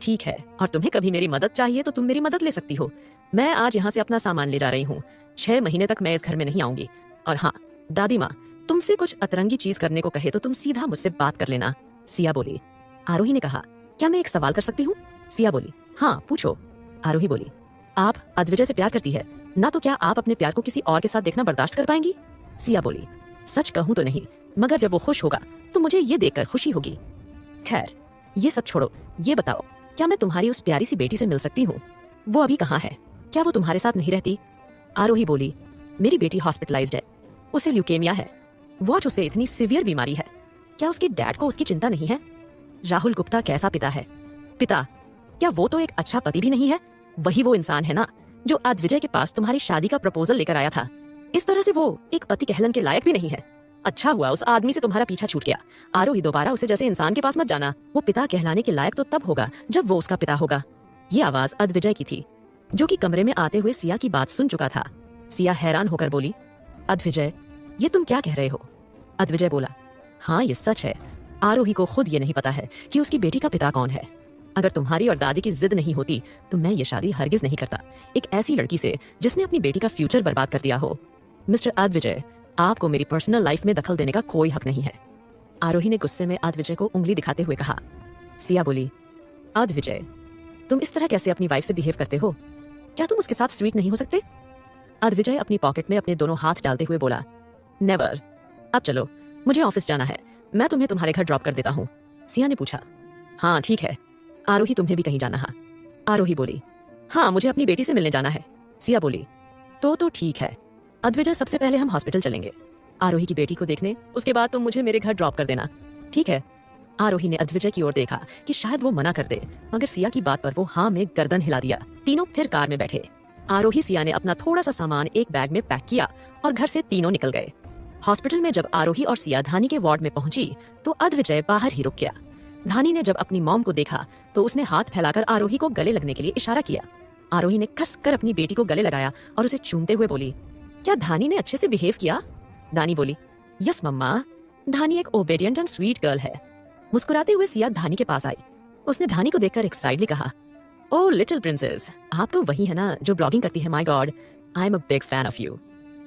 ठीक है, और तुम्हें कभी मेरी मदद चाहिए तो तुम मेरी मदद ले सकती हो। मैं आज यहाँ से अपना सामान ले जा रही हूँ। 6 महीने तक मैं इस घर में नहीं आऊंगी। और हाँ, दादी माँ तुमसे कुछ अतरंगी चीज करने को कहे तो तुम सीधा मुझसे बात कर लेना, सिया बोली। आरोही ने कहा, क्या मैं एक सवाल कर सकती हूँ? सिया बोली, हाँ पूछो। आरोही बोली, आप अद्विजय से प्यार करती है ना, तो क्या आप अपने प्यार को किसी और के साथ देखना बर्दाश्त कर पाएंगी? सिया बोली, सच कहूँ तो नहीं, मगर जब वो खुश होगा तो मुझे ये देखकर खुशी होगी। खैर ये सब छोड़ो, ये बताओ क्या मैं तुम्हारी उस प्यारी सी बेटी से मिल सकती हूँ? वो अभी कहाँ है? क्या वो तुम्हारे साथ नहीं रहती? आरोही बोली, मेरी बेटी हॉस्पिटलाइज्ड है, उसे ल्यूकेमिया है। वॉट, उसे इतनी सीवियर बीमारी है? क्या उसके डैड को उसकी चिंता नहीं है? राहुल गुप्ता कैसा पिता है? पिता? क्या वो तो एक अच्छा पति भी नहीं है? वही वो इंसान है ना जो अद्विजय के पास तुम्हारी शादी का प्रपोजल लेकर आया था। इस तरह से वो एक पति कहलन के लायक भी नहीं है। अच्छा हुआ उस आदमी से तुम्हारा पीछा छूट गया। आरोही, दोबारा उसे जैसे इंसान के पास मत जाना। वो पिता कहलाने के लायक तो तब होगा जब वो उसका पिता होगा। ये आवाज अद्विजय की थी, जो कि कमरे में आते हुए सिया की बात सुन चुका था। सिया हैरान होकर बोली, अद्विजय ये तुम क्या कह रहे हो? अद्विजय बोला, हाँ ये सच है। आरोही को खुद ये नहीं पता है कि उसकी बेटी का पिता कौन है। अगर तुम्हारी और दादी की जिद नहीं होती तो मैं ये शादी हरगिज नहीं करता एक ऐसी लड़की से जिसने अपनी बेटी का फ्यूचर बर्बाद कर दिया हो। मिस्टर अद्विजय, आपको मेरी पर्सनल लाइफ में दखल देने का कोई हक नहीं है। आरोही ने गुस्से में अद्विजय को उंगली दिखाते हुए कहा। सिया बोली, अद्विजय तुम इस तरह कैसे अपनी वाइफ से बिहेव करते हो? क्या तुम उसके साथ स्वीट नहीं हो सकते? अद्विजय अपनी पॉकेट में अपने दोनों हाथ डालते हुए बोला, नेवर। अब चलो, मुझे ऑफिस जाना है, मैं तुम्हें तुम्हारे घर ड्रॉप कर देता हूँ। सिया ने पूछा, हाँ ठीक है। आरोही, तुम्हें भी कहीं जाना है? आरोही बोली, हाँ मुझे अपनी बेटी से मिलने जाना है। सिया बोली, तो ठीक है अद्विजय, सबसे पहले हम हॉस्पिटल चलेंगे आरोही की बेटी को देखने, उसके बाद तुम मुझे मेरे घर ड्रॉप कर देना, ठीक है? आरोही ने अद्विजय की ओर देखा कि शायद वो मना कर दे, मगर सिया की बात पर वो हाँ में गर्दन हिला दिया। तीनों फिर कार में बैठे। आरोही, सिया ने अपना थोड़ा सा सामान एक बैग में पैक किया और घर से तीनों निकल गए। हॉस्पिटल में जब आरोही और सिया धानी के वार्ड में पहुंची तो अद्विजय बाहर ही रुक गया। धानी ने जब अपनी मॉम को देखा तो उसने हाथ फैलाकर आरोही को गले लगने के लिए इशारा किया। आरोही ने कसकर अपनी बेटी को गले लगाया और उसे चूमते हुए बोली, क्या धानी ने अच्छे से बिहेव किया? धानी बोली, यस मम्मा, धानी एक ओबेडिएंट एंड स्वीट गर्ल है। मुस्कुराते हुए सिया धानी के पास आई। उसने धानी को देखकर एक्साइटली कहा, ओह लिटिल प्रिंसेस, आप तो वही है ना जो ब्लॉगिंग करती है? My god, I am a big fan of you.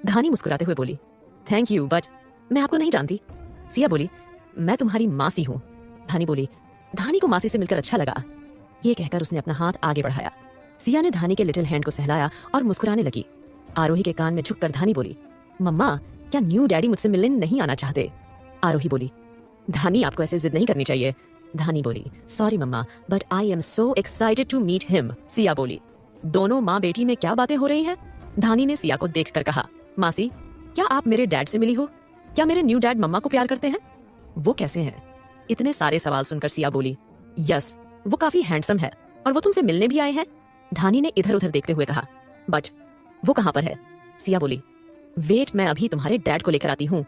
Dhani मुस्कुराते हुए बोली, थैंक यू, बट मैं आपको नहीं जानती। सिया बोली, मैं तुम्हारी मासी हूँ। धानी बोली, धानी को मासी से मिलकर अच्छा लगा। ये कहकर उसने अपना हाथ आगे बढ़ाया। सिया ने धानी के लिटिल हैंड को सहलाया और मुस्कुराने लगी। आरोही के कान में झुककर धानी बोली, मम्मा क्या न्यू डैडी मुझसे मिलने नहीं आना चाहते? आरोही बोली, धानी आपको ऐसे जिद नहीं करनी चाहिए। धानी बोली, sorry mamma, but I am so excited to meet him. Siya बोली, दोनों माँ बेटी में क्या बातें हो रही हैं? धानी ने सिया को देखकर कहा, मासी क्या आप मेरे डैड से मिली हो? क्या मेरे न्यू डैड मम्मा को प्यार करते हैं? वो कैसे हैं? इतने सारे सवाल सुनकर सिया बोली, यस वो काफी हैंडसम है और वो तुमसे मिलने भी आए हैं। धानी ने इधर उधर देखते हुए कहा, बट वो कहाँ पर है? सिया बोली, वेट मैं अभी तुम्हारे डैड को लेकर आती हूँ।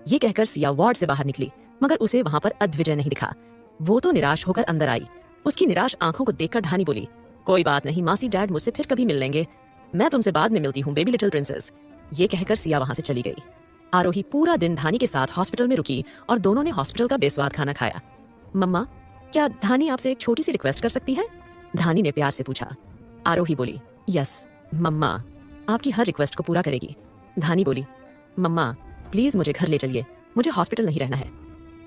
ये कहकर सिया वार्ड से बाहर निकली, मगर उसे वहां पर अद्विजय नहीं दिखा। वो तो निराश होकर अंदर आई। उसकी निराश आंखों को देखकर धानी बोली, कोई बात नहीं मासी, डैड मुझसे फिर कभी मिल लेंगे, मैं तुमसे बाद में मिलती हूँ बेबी लिटिल प्रिंसेस। ये कहकर सिया वहां से चली गई। आरोही पूरा दिन धानी के साथ हॉस्पिटल में रुकी और दोनों ने हॉस्पिटल का बेस्वाद खाना खाया। मम्मा क्या धानी आपसे एक छोटी सी रिक्वेस्ट कर सकती है? धानी ने प्यार से पूछा। आरोही बोली, यस मम्मा, आपकी हर रिक्वेस्ट को पूरा करेगी। धानी बोली, मम्मा प्लीज मुझे घर ले चलिए, मुझे हॉस्पिटल नहीं रहना है।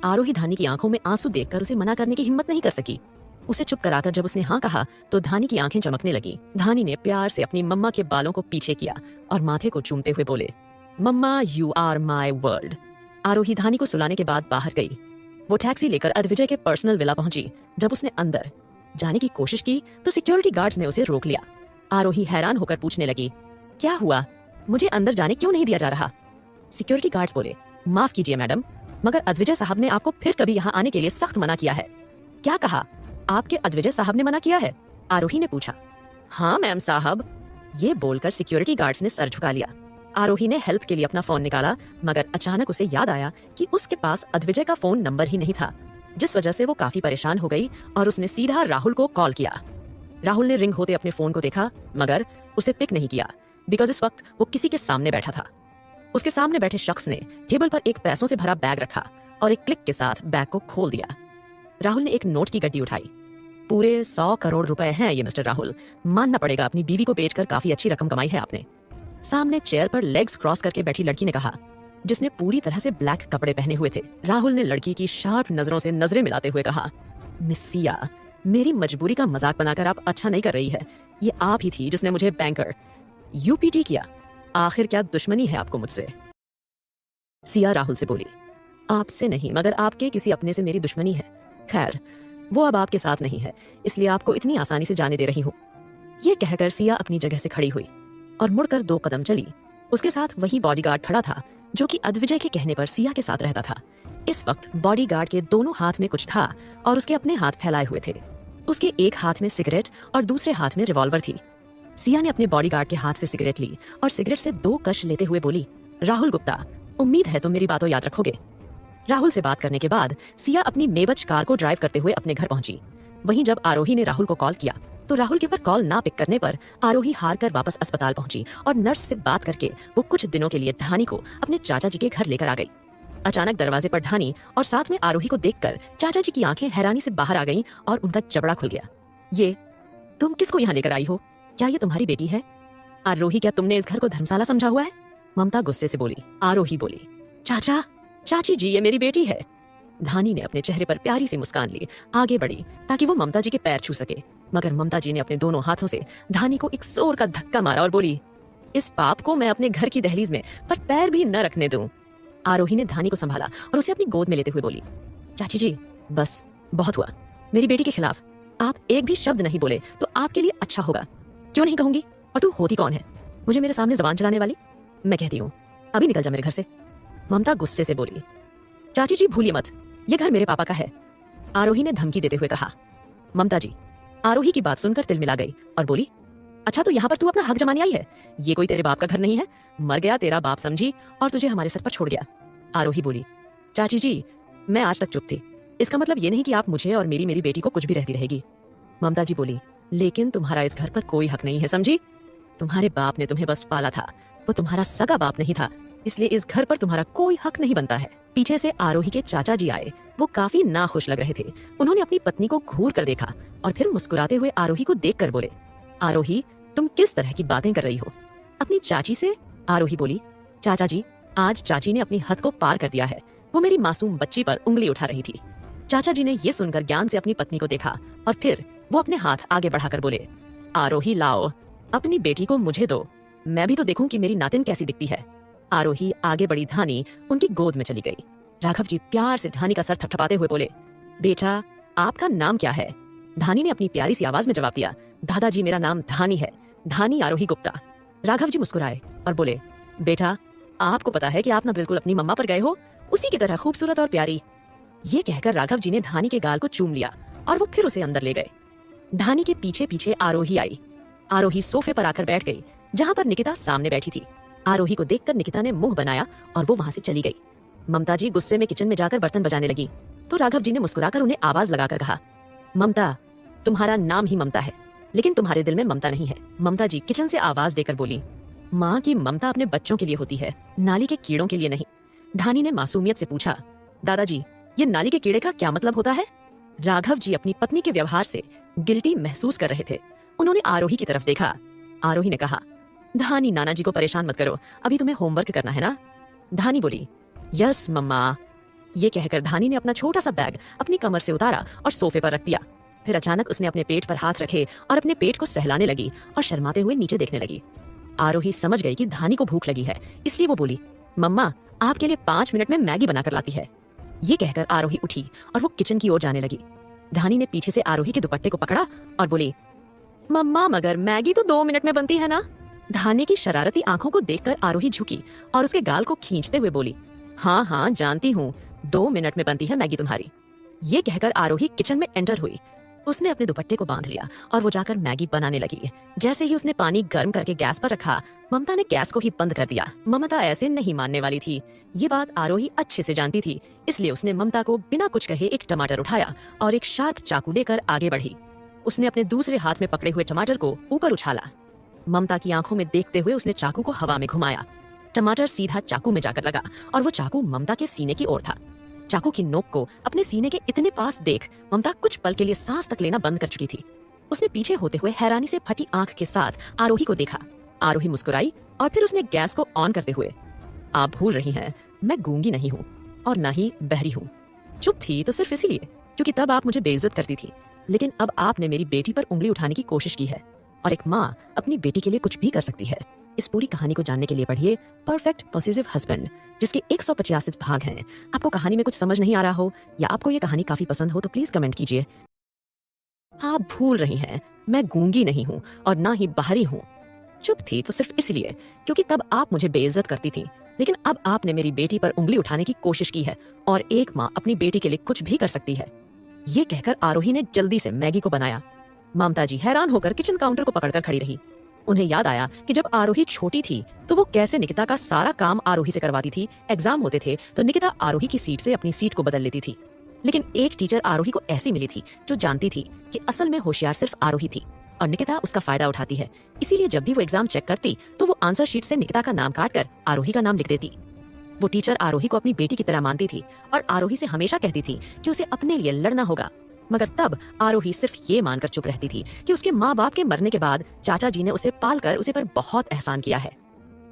आरोही धानी की आंखों में आंसू देखकर उसे मना करने की हिम्मत नहीं कर सकी। उसे चुप कराकर जब उसने हाँ कहा तो धानी की आंखें चमकने लगी। धानी ने प्यार से अपनी मम्मा के बालों को पीछे किया और माथे को चूमते हुए बोले, मम्मा यू आर माई वर्ल्ड। आरोही धानी को सुलाने के बाद बाहर गई। वो टैक्सी लेकर अद्विजय के पर्सनल विला पहुंची। जब उसने अंदर जाने की कोशिश की तो सिक्योरिटी गार्ड्स ने उसे रोक लिया। आरोही हैरान होकर पूछने लगी, क्या हुआ, मुझे अंदर जाने क्यों नहीं दिया जा रहा? सिक्योरिटी गार्ड्स बोले, माफ कीजिए मैडम, मगर अद्विजय साहब ने आपको फिर कभी यहाँ आने के लिए सख्त मना किया है। क्या कहा? आपके अद्विजय साहब ने मना किया है? आरोही ने पूछा। हाँ मैम साहब। ये बोलकर सिक्योरिटी गार्ड्स ने सर झुका लिया। आरोही ने हेल्प के लिए अपना फोन निकाला, मगर अचानक उसे याद आया कि उसके पास अद्विजय का फोन नंबर ही नहीं था, जिस वजह से वो काफी परेशान हो गई और उसने सीधा राहुल को कॉल किया। राहुल ने रिंग होते अपने फोन को देखा, मगर उसे पिक नहीं किया, बिकॉज इस वक्त वो किसी के सामने बैठा था। उसके सामने बैठे शख्स ने टेबल पर एक पैसों से भरा बैग रखा और एक क्लिक के साथ बैग को खोल दिया। राहुल ने एक नोट की गड्डी उठाई। पूरे 100 करोड़ रुपए हैं ये मिस्टर राहुल। मानना पड़ेगा, अपनी बीवी को बेचकर काफी अच्छी रकम कमाई है आपने। सामने चेयर पर लेग्स क्रॉस करके बैठी लड़की ने कहा, जिसने पूरी तरह से ब्लैक कपड़े पहने हुए थे। राहुल ने लड़की की शार्प नजरों से नजरें मिलाते हुए कहा, मिस सिया, मेरी मजबूरी का मजाक बनाकर आप अच्छा नहीं कर रही है। ये आप ही थी जिसने मुझे बैंकर यूपीटी किया। आखिर क्या दुश्मनी है आपको मुझसे? सिया राहुल से बोली, आपसे नहीं मगर आपके किसी अपने से मेरी दुश्मनी है। खैर, वो अब आपके साथ नहीं है, इसलिए आपको इतनी आसानी से जाने दे रही हूँ। ये कहकर सिया अपनी जगह से खड़ी हुई और मुड़कर 2 कदम चली। उसके साथ वही बॉडीगार्ड खड़ा था जो कि अद्विजय के कहने पर सिया के साथ रहता था। इस वक्त बॉडीगार्ड के दोनों हाथ में कुछ था और उसके अपने हाथ फैलाए हुए थे। उसके एक हाथ में सिगरेट और दूसरे हाथ में रिवॉल्वर थी। सिया ने अपने बॉडीगार्ड के हाथ से सिगरेट ली और सिगरेट से 2 कश लेते हुए बोली, राहुल गुप्ता, उम्मीद है तुम मेरी बातों याद रखोगे। राहुल से बात करने के बाद सिया अपनी मेबच कार को ड्राइव करते हुए अपने घर पहुंची। वहीं जब आरोही ने राहुल को कॉल किया तो राहुल के ऊपर कॉल ना पिक करने पर आरोही हार कर वापस अस्पताल पहुंची और नर्स से बात करके वो कुछ दिनों के लिए धानी को अपने चाचा जी के घर लेकर आ गई। अचानक दरवाजे पर धानी और साथ में आरोही को देखकर चाचा जी की आंखें हैरानी से बाहर आ गईं और उनका जबड़ा खुल गया। ये तुम किसको यहाँ लेकर आई हो? क्या ये तुम्हारी बेटी है? आरोही, क्या तुमने इस घर को धर्मशाला समझा हुआ है? ममता गुस्से से बोली। आरोही बोली, चाचा चाची जी, ये मेरी बेटी है। धानी ने अपने चेहरे पर प्यारी सी मुस्कान ली, आगे बढ़ी ताकि वो ममता जी के पैर छू सके, मगर ममता जी ने अपने दोनों हाथों से धानी को एक जोर का धक्का मारा और बोली, इस पाप को मैं अपने घर की दहलीज में पर पैर भी न रखने दूं। आरोही ने धानी को संभाला और उसे अपनी गोद में लेते हुए बोली, चाची जी बस बहुत हुआ। मेरी बेटी के खिलाफ आप एक भी शब्द नहीं बोले तो आपके लिए अच्छा होगा। क्यों नहीं कहूंगी? और तू होती कौन है मुझे मेरे सामने जबान चलाने वाली? मैं कहती हूँ अभी निकल जा मेरे घर से। ममता गुस्से से बोली, चाची जी भूलिए मत, ये घर मेरे पापा का है। आरोही ने धमकी देते हुए कहा। ममता जी आरोही की बात सुनकर तिल मिला गई और बोली, अच्छा तो यहाँ पर तू अपना हक जमाने आई है? ये कोई तेरे बाप का घर नहीं है, मर गया तेरा बाप समझी और तुझे हमारे सर पर छोड़ गया। आरोही बोली, चाची जी मैं आज तक चुप थी, इसका मतलब ये नहीं कि आप मुझे और मेरी बेटी को कुछ भी रहती रहेगी। ममता जी बोली, लेकिन तुम्हारा इस घर पर कोई हक नहीं है समझी। तुम्हारे बाप ने तुम्हें बस पाला था, वो तुम्हारा सगा बाप नहीं था, इसलिए इस घर पर तुम्हारा कोई हक नहीं बनता है। पीछे से आरोही के चाचा जी आए, वो काफी नाखुश लग रहे थे। उन्होंने अपनी पत्नी को घूर कर देखा और फिर मुस्कुराते हुए आरोही को देख कर बोले, आरोही तुम किस तरह की बातें कर रही हो अपनी चाची से? आरोही बोली, चाचा जी आज चाची ने अपनी हद को पार कर दिया है, वो मेरी मासूम बच्ची पर उंगली उठा रही थी। चाचा जी ने ये सुनकर ज्ञान से अपनी पत्नी को देखा और फिर वो अपने हाथ आगे बढ़ाकर बोले, आरोही लाओ अपनी बेटी को मुझे दो, मैं भी तो देखूं कि मेरी नातिन कैसी दिखती है। आरोही आगे बढ़ी, धानी उनकी गोद में चली गई। राघव जी प्यार से धानी का सर थपथपाते हुए बोले, बेटा आपका नाम क्या है? धानी ने अपनी प्यारी सी आवाज में जवाब दिया, दादाजी मेरा नाम धानी है, धानी आरोही गुप्ता। राघव जी मुस्कुराए और बोले, बेटा आपको पता है कि आप ना बिल्कुल अपनी मम्मा पर गए हो, उसी की तरह खूबसूरत और प्यारी। ये कहकर राघव जी ने धानी के गाल को चूम लिया और वो फिर उसे अंदर ले गए। धानी के पीछे पीछे आरोही आई। आरोही सोफे पर आकर बैठ गई जहाँ पर निकिता सामने बैठी थी। आरोही को देखकर निकिता ने मुंह बनाया और वो वहां से चली गई। ममता जी गुस्से में किचन में जाकर बर्तन बजाने लगी तो राघव जी ने मुस्कुराकर उन्हें आवाज लगाकर कहा, ममता तुम्हारा नाम ही ममता है लेकिन तुम्हारे दिल में ममता नहीं है। ममता जी किचन से आवाज देकर बोली, माँ की ममता अपने बच्चों के लिए होती है, नाली के कीड़ों के लिए नहीं। धानी ने मासूमियत से पूछा, दादाजी ये नाली के कीड़े का क्या मतलब होता है? राघव जी अपनी पत्नी के व्यवहार से गिल्टी महसूस कर रहे थे। उन्होंने आरोही की तरफ देखा। आरोही ने कहा, धानी नाना जी को परेशान मत करो, अभी तुम्हें होमवर्क करना है ना? धानी बोली, यस मम्मा। ये कहकर धानी ने अपना छोटा सा बैग अपनी कमर से उतारा और सोफे पर रख दिया। फिर अचानक उसने अपने पेट पर हाथ रखे और अपने पेट को सहलाने लगी और शर्माते हुए नीचे देखने लगी। आरोही समझ गई कि धानी को भूख लगी है, इसलिए वो बोली, मम्मा आपके लिए 5 मिनट में मैगी बनाकर लाती है। ये कहकर आरोही उठी और वो किचन की ओर जाने लगी। धानी ने पीछे से आरोही के दुपट्टे को पकड़ा और बोली, मम्मा मगर मैगी तो 2 मिनट में बनती है ना? धानी की शरारती आंखों को देखकर आरोही झुकी और उसके गाल को खींचते हुए बोली, हाँ हाँ जानती हूँ, 2 मिनट में बनती है मैगी तुम्हारी। ये कहकर आरोही किचन में एंटर हुई। उसने अपने दुपट्टे को बांध लिया और वो जाकर मैगी बनाने लगी। जैसे ही उसने पानी गर्म करके गैस पर रखा, ममता ने गैस को ही बंद कर दिया। ममता ऐसे नहीं मानने वाली थी। ये बात आरोही अच्छे से जानती थी, इसलिए उसने ममता को बिना कुछ कहे एक टमाटर उठाया और एक शार्प चाकू लेकर आगे बढ़ी। उसने अपने दूसरे हाथ में पकड़े हुए टमाटर को ऊपर उछाला। ममता की आंखों में देखते हुए उसने चाकू को हवा में घुमाया। टमाटर सीधा चाकू में जाकर लगा और वो चाकू ममता के सीने की ओर था। चाकू की नोक को अपने सीने के इतने पास देख ममता कुछ पल के लिए सांस तक लेना बंद कर चुकी थी। उसने पीछे होते हुए हैरानी से फटी आंख के साथ आरोही को देखा। आरोही मुस्कुराई और फिर उसने गैस को ऑन करते हुए, आप भूल रही हैं, मैं गूंगी नहीं हूँ और ना ही बहरी हूँ। चुप थी तो सिर्फ इसीलिए क्योंकि तब आप मुझे बेइज्जत करती थी, लेकिन अब आपने मेरी बेटी पर उंगली उठाने की कोशिश की है और एक माँ अपनी बेटी के लिए कुछ भी कर सकती है। इस पूरी कहानी को जानने के लिए पढ़िए परफेक्ट पॉसेसिव हस्बैंड, जिसके 185 भाग हैं। आपको कहानी में कुछ समझ नहीं आ रहा हो या आपको ये कहानी काफी पसंद हो तो प्लीज कमेंट कीजिए। आप भूल रही हैं, मैं गूंगी नहीं हूँ और ना ही बाहरी हूँ। चुप थी तो सिर्फ इसलिए क्योंकि तब आप मुझे बेइज्जत करती थी, लेकिन अब आपने मेरी बेटी पर उंगली उठाने की कोशिश की है और एक माँ अपनी बेटी के लिए कुछ भी कर सकती है। ये कहकर आरोही ने जल्दी से मैगी को बनाया। ममता जी हैरान होकर किचन काउंटर को पकड़कर खड़ी रही। उन्हें याद आया कि जब आरोही छोटी थी तो वो कैसे निकिता का सारा काम आरोही से करवाती थी। एग्जाम होते थे तो निकिता आरोही की सीट से अपनी सीट को बदल लेती थी, लेकिन एक टीचर आरोही को ऐसी मिली थी जो जानती थी कि असल में होशियार सिर्फ आरोही थी और निकिता उसका फायदा उठाती है। इसीलिए जब भी वो एग्जाम चेक करती तो वो आंसर शीट से निकिता का नाम काटकर आरोही का नाम लिख देती। वो टीचर आरोही को अपनी बेटी की तरह मानती थी और आरोही से हमेशा कहती थी कि उसे अपने लिए लड़ना होगा, मगर तब आरोही सिर्फ ये मानकर चुप रहती थी कि उसके माँ बाप के मरने के बाद चाचा जी ने उसे पालकर उसे पर बहुत एहसान किया है।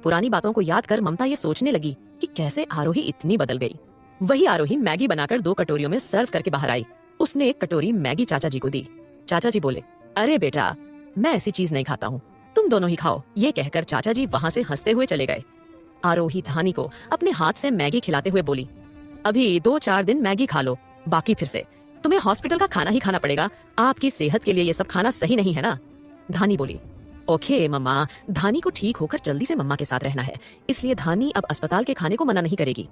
पुरानी बातों को याद कर ममता ये सोचने लगी कि कैसे आरोही इतनी बदल गई। वही आरोही मैगी बनाकर 2 कटोरियों में सर्व करके बाहर आई। उसने एक कटोरी मैगी चाचा जी को दी। चाचा जी बोले, अरे बेटा, मैं ऐसी चीज नहीं खाता हूँ, तुम दोनों ही खाओ। ये कहकर चाचा जी वहाँ से हंसते हुए चले गए। आरोही धानी को अपने हाथ से मैगी खिलाते हुए बोली, अभी 2-4 दिन मैगी खा लो, बाकी फिर से तुम्हें हॉस्पिटल का खाना ही खाना पड़ेगा। आपकी सेहत के लिए ये सब खाना सही नहीं है ना। धानी बोली, ओके मम्मा। धानी को ठीक होकर जल्दी से मम्मा के साथ रहना है, इसलिए धानी अब अस्पताल के खाने को मना नहीं करेगी।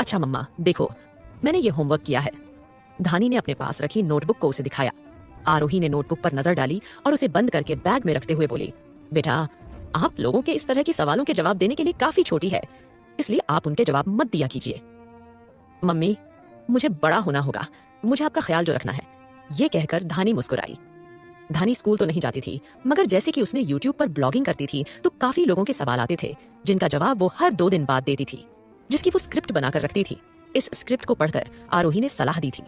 अच्छा मम्मा, देखो मैंने ये होमवर्क किया है। धानी ने अपने पास रखी नोटबुक को उसे दिखाया। आरोही ने नोटबुक पर नजर डाली और उसे बंद करके बैग में रखते हुए बोली, बेटा, आप लोगों के इस तरह के सवालों के जवाब देने के लिए काफी छोटी है, इसलिए आप उनके जवाब मत दिया कीजिए। मम्मी, मुझे बड़ा होना होगा, मुझे आपका ख्याल जो रखना है। ये कहकर धानी मुस्कुराई। धानी स्कूल तो नहीं जाती थी, मगर जैसे कि उसने यूट्यूब पर ब्लॉगिंग करती थी तो काफी लोगों के सवाल आते थे जिनका जवाब वो हर 2 दिन बाद देती थी, जिसकी वो स्क्रिप्ट बनाकर रखती थी। इस स्क्रिप्ट को पढ़कर आरोही ने सलाह दी थी।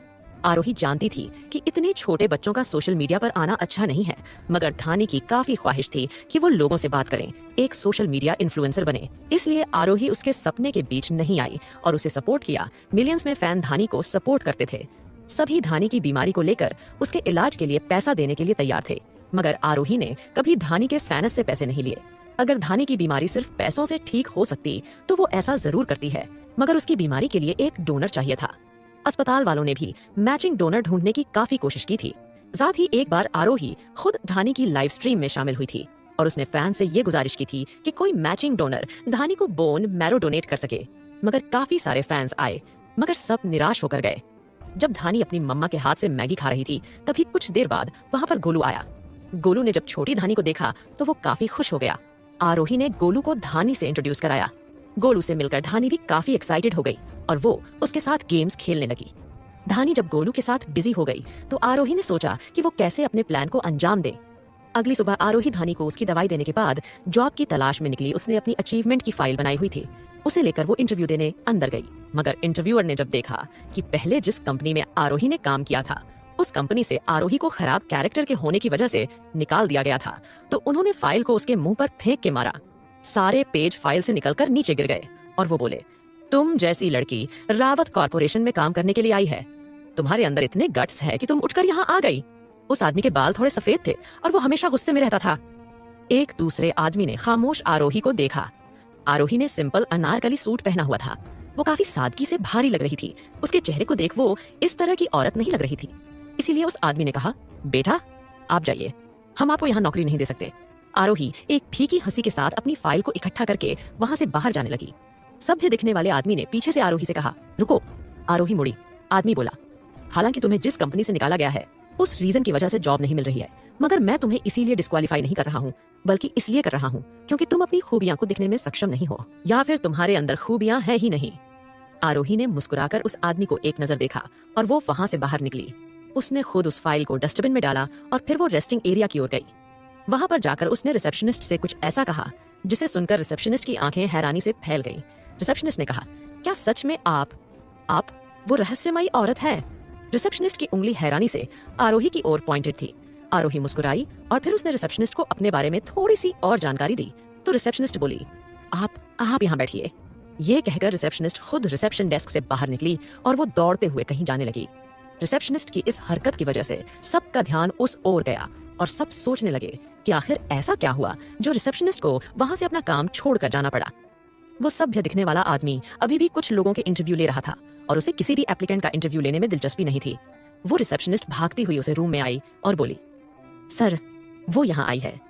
आरोही जानती थी कि इतने छोटे बच्चों का सोशल मीडिया पर आना अच्छा नहीं है, मगर धानी की काफी ख्वाहिश थी कि वो लोगों से बात करें, एक सोशल मीडिया इन्फ्लुएंसर बने। इसलिए आरोही उसके सपने के बीच नहीं आई और उसे सपोर्ट किया। मिलियंस में फैन धानी को सपोर्ट करते थे। सभी धानी की बीमारी को लेकर उसके इलाज के लिए पैसा देने के लिए तैयार थे, मगर आरोही ने कभी धानी के फैंस से पैसे नहीं लिए। अगर धानी की बीमारी सिर्फ पैसों से ठीक हो सकती तो वो ऐसा जरूर करती है, मगर उसकी बीमारी के लिए एक डोनर चाहिए था। अस्पताल वालों ने भी मैचिंग डोनर ढूंढने की काफी कोशिश की थी। साथ ही एक बार आरोही खुद धानी की लाइव स्ट्रीम में शामिल हुई थी और उसने फैन से ये गुजारिश की थी कि कोई मैचिंग डोनर धानी को बोन मैरो डोनेट कर सके, मगर काफी सारे फैंस आए, मगर सब निराश होकर गए। जब धानी अपनी मम्मा के हाथ से मैगी खा रही थी तभी कुछ देर बाद वहाँ पर गोलू आया। गोलू ने जब छोटी धानी को देखा तो वो काफी खुश हो गया। आरोही ने गोलू को धानी से इंट्रोड्यूस कराया। गोलू से मिलकर धानी भी काफी एक्साइटेड हो गई और वो उसके साथ गेम्स खेलने लगी। धानी जब गोलू के साथ बिजी हो गई तो आरोही ने सोचा कि वो कैसे अपने प्लान को अंजाम दे। अगली सुबह आरोही धानी को उसकी दवाई देने के बाद जॉब की तलाश में निकली। उसने अपनी अचीवमेंट की फाइल बनाई हुई थी, उसे लेकर वो इंटरव्यू देने अंदर गई। मगर इंटरव्यूअर ने जब देखा कि पहले जिस कंपनी में आरोही ने काम किया था उस कंपनी से आरोही को खराब कैरेक्टर के होने की वजह से निकाल दिया गया था, तो उन्होंने फाइल को उसके मुंह पर फेंक के मारा। सारे पेज फाइल से निकलकर नीचे गिर गए और वो बोले, तुम जैसी लड़की रावत कॉर्पोरेशन में काम करने के लिए आई है, तुम्हारे अंदर इतने गट्स है कि तुम उठकर यहाँ आ गई। उस आदमी के बाल थोड़े सफेद थे और वो हमेशा गुस्से में रहता था। एक दूसरे आदमी ने खामोश आरोही को देखा। आरोही ने सिंपल अनारकली सूट पहना हुआ था, वो काफी सादगी से भारी लग रही थी। उसके चेहरे को देख वो इस तरह की औरत नहीं लग रही थी। इसीलिए उस आदमी ने कहा, बेटा आप जाइए, हम आपको यहाँ नौकरी नहीं दे सकते। आरोही एक फीकी हंसी के साथ अपनी फाइल को इकट्ठा करके वहां से बाहर जाने लगी। सभ्य दिखने वाले आदमी ने पीछे से आरोही से कहा, रुको। आरोही मुड़ी। आदमी बोला, हालांकि तुम्हें जिस कंपनी से निकाला गया है उस रीजन की वजह से जॉब नहीं मिल रही है, मगर मैं तुम्हें इसीलिए डिस्क्वालीफाई नहीं कर रहा हूँ, बल्कि इसलिए कर रहा हूँ क्योंकि तुम अपनी खूबियां को दिखने में सक्षम नहीं हो, या फिर तुम्हारे अंदर खूबियां है ही नहीं। आरोही ने मुस्कुराकर उस आदमी को एक नजर देखा और वो वहां से बाहर निकली। उसने खुद उस फाइल को डस्टबिन में डाला और फिर वो रेस्टिंग एरिया की ओर गई। वहां पर जाकर उसने रिसेप्शनिस्ट से कुछ ऐसा कहा जिसे सुनकर रिसेप्शनिस्ट की आंखें हैरानी से फैल गई। रिसेप्शनिस्ट ने कहा, क्या सच में आप वो रहस्यमयी औरत है। रिसेप्शनिस्ट की उंगली हैरानी से आरोही की ओर पॉइंटेड थी। आरोही मुस्कुराई और फिर उसने रिसेप्शनिस्ट को अपने बारे में थोड़ी सी और जानकारी दी तो रिसेप्शनिस्ट बोली, आप यहाँ बैठिए। ये कहकर रिसेप्शनिस्ट खुद रिसेप्शन डेस्क से बाहर निकली और वो दौड़ते हुए कहीं जाने लगी। रिसेप्शनिस्ट की इस हरकत की वजह से सबका ध्यान उस ओर गया और सब सोचने लगे कि आखिर ऐसा क्या हुआ जो रिसेप्शनिस्ट को वहां से अपना काम छोड़कर जाना पड़ा। वो सभ्य दिखने वाला आदमी अभी भी कुछ लोगों के इंटरव्यू ले रहा था और उसे किसी भी एप्लीकेंट का इंटरव्यू लेने में दिलचस्पी नहीं थी। वो रिसेप्शनिस्ट भागती हुई उसे रूम में आई और बोली, सर वो यहाँ आई है।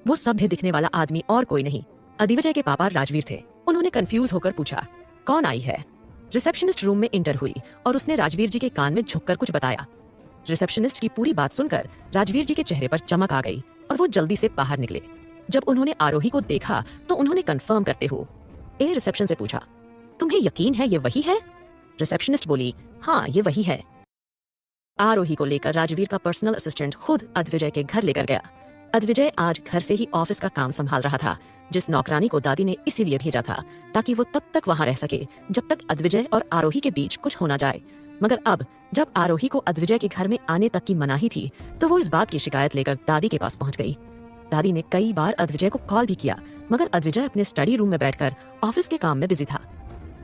वो सभ्य दिखने वाला आदमी और कोई नहीं, अदिविजय के पापा राजवीर थे। उन्होंने कंफ्यूज होकर पूछा, कौन आई है? रिसेप्शनिस्ट रूम में इंटर हुई और उसने राजवीर जी के कान में झुककर कुछ बताया। रिसेप्शनिस्ट की पूरी बात सुनकर राजवीर जी के चेहरे पर चमक आ गई और वो जल्दी से बाहर निकले। जब उन्होंने आरोही को देखा तो उन्होंने कंफर्म करते हुए रिसेप्शन से पूछा, तुम्हें यकीन है ये वही है? रिसेप्शनिस्ट बोली, हाँ ये वही है। आरोही को लेकर राजवीर का पर्सनल असिस्टेंट खुद अदिविजय के घर लेकर गया। अदिविजय आज घर से ही ऑफिस का काम संभाल रहा था, जिस नौकरानी को दादी ने इसीलिए भेजा था ताकि वो तब तक वहां रह सके जब तक अदिविजय और आरोही के बीच कुछ हो ना जाए। मगर अब जब आरोही को अदिविजय के घर में आने तक की मनाही थी तो वो इस बात की शिकायत लेकर दादी के पास पहुंच गई। दादी ने कई बार अदिविजय को कॉल भी किया मगर अदिविजय अपने स्टडी रूम में बैठकर ऑफिस के काम में बिजी था।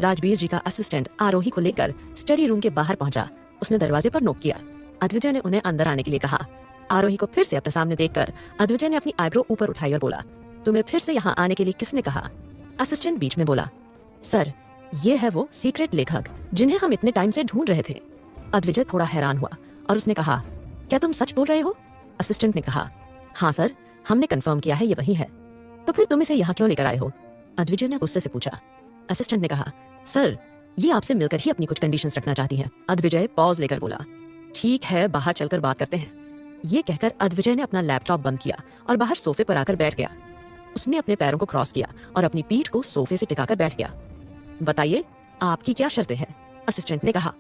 राजवीर जी का असिस्टेंट आरोही को लेकर स्टडी रूम के बाहर पहुंचा। उसने दरवाजे पर नॉक किया। अदिविजय ने उन्हें अंदर आने के लिए कहा। आरोही को फिर से अपने सामने देखकर अदिविजय ने अपनी आईब्रो ऊपर उठाई और बोला, तुम्हें फिर से यहाँ आने के लिए किसने कहा? असिस्टेंट बीच में बोला, सर ये है वो सीक्रेट लेखक जिन्हें हम इतने टाइम से ढूंढ रहे थे। अदिविजय थोड़ा हैरान हुआ और उसने कहा, क्या तुम सच बोल रहे हो? असिस्टेंट ने कहा, हाँ सर, हमने कंफर्म किया है ये वही है। तो फिर तुम इसे यहाँ क्यों लेकर आए हो? अदिविजय ने गुस्से से पूछा। असिस्टेंट ने कहा, सर ये आपसे मिलकर ही अपनी कुछ कंडीशंस रखना चाहती है। अदिविजय पॉज लेकर बोला, ठीक है बाहर चलकर बात करते हैं। ये कहकर अदिविजय ने अपना लैपटॉप बंद किया और बाहर सोफे पर आकर बैठ गया। उसने अपने पैरों को क्रॉस किया और अपनी पीठ को सोफे से टिकाकर बैठ गया। बताइए आपकी क्या शर्तें हैं? असिस्टेंट ने कहा।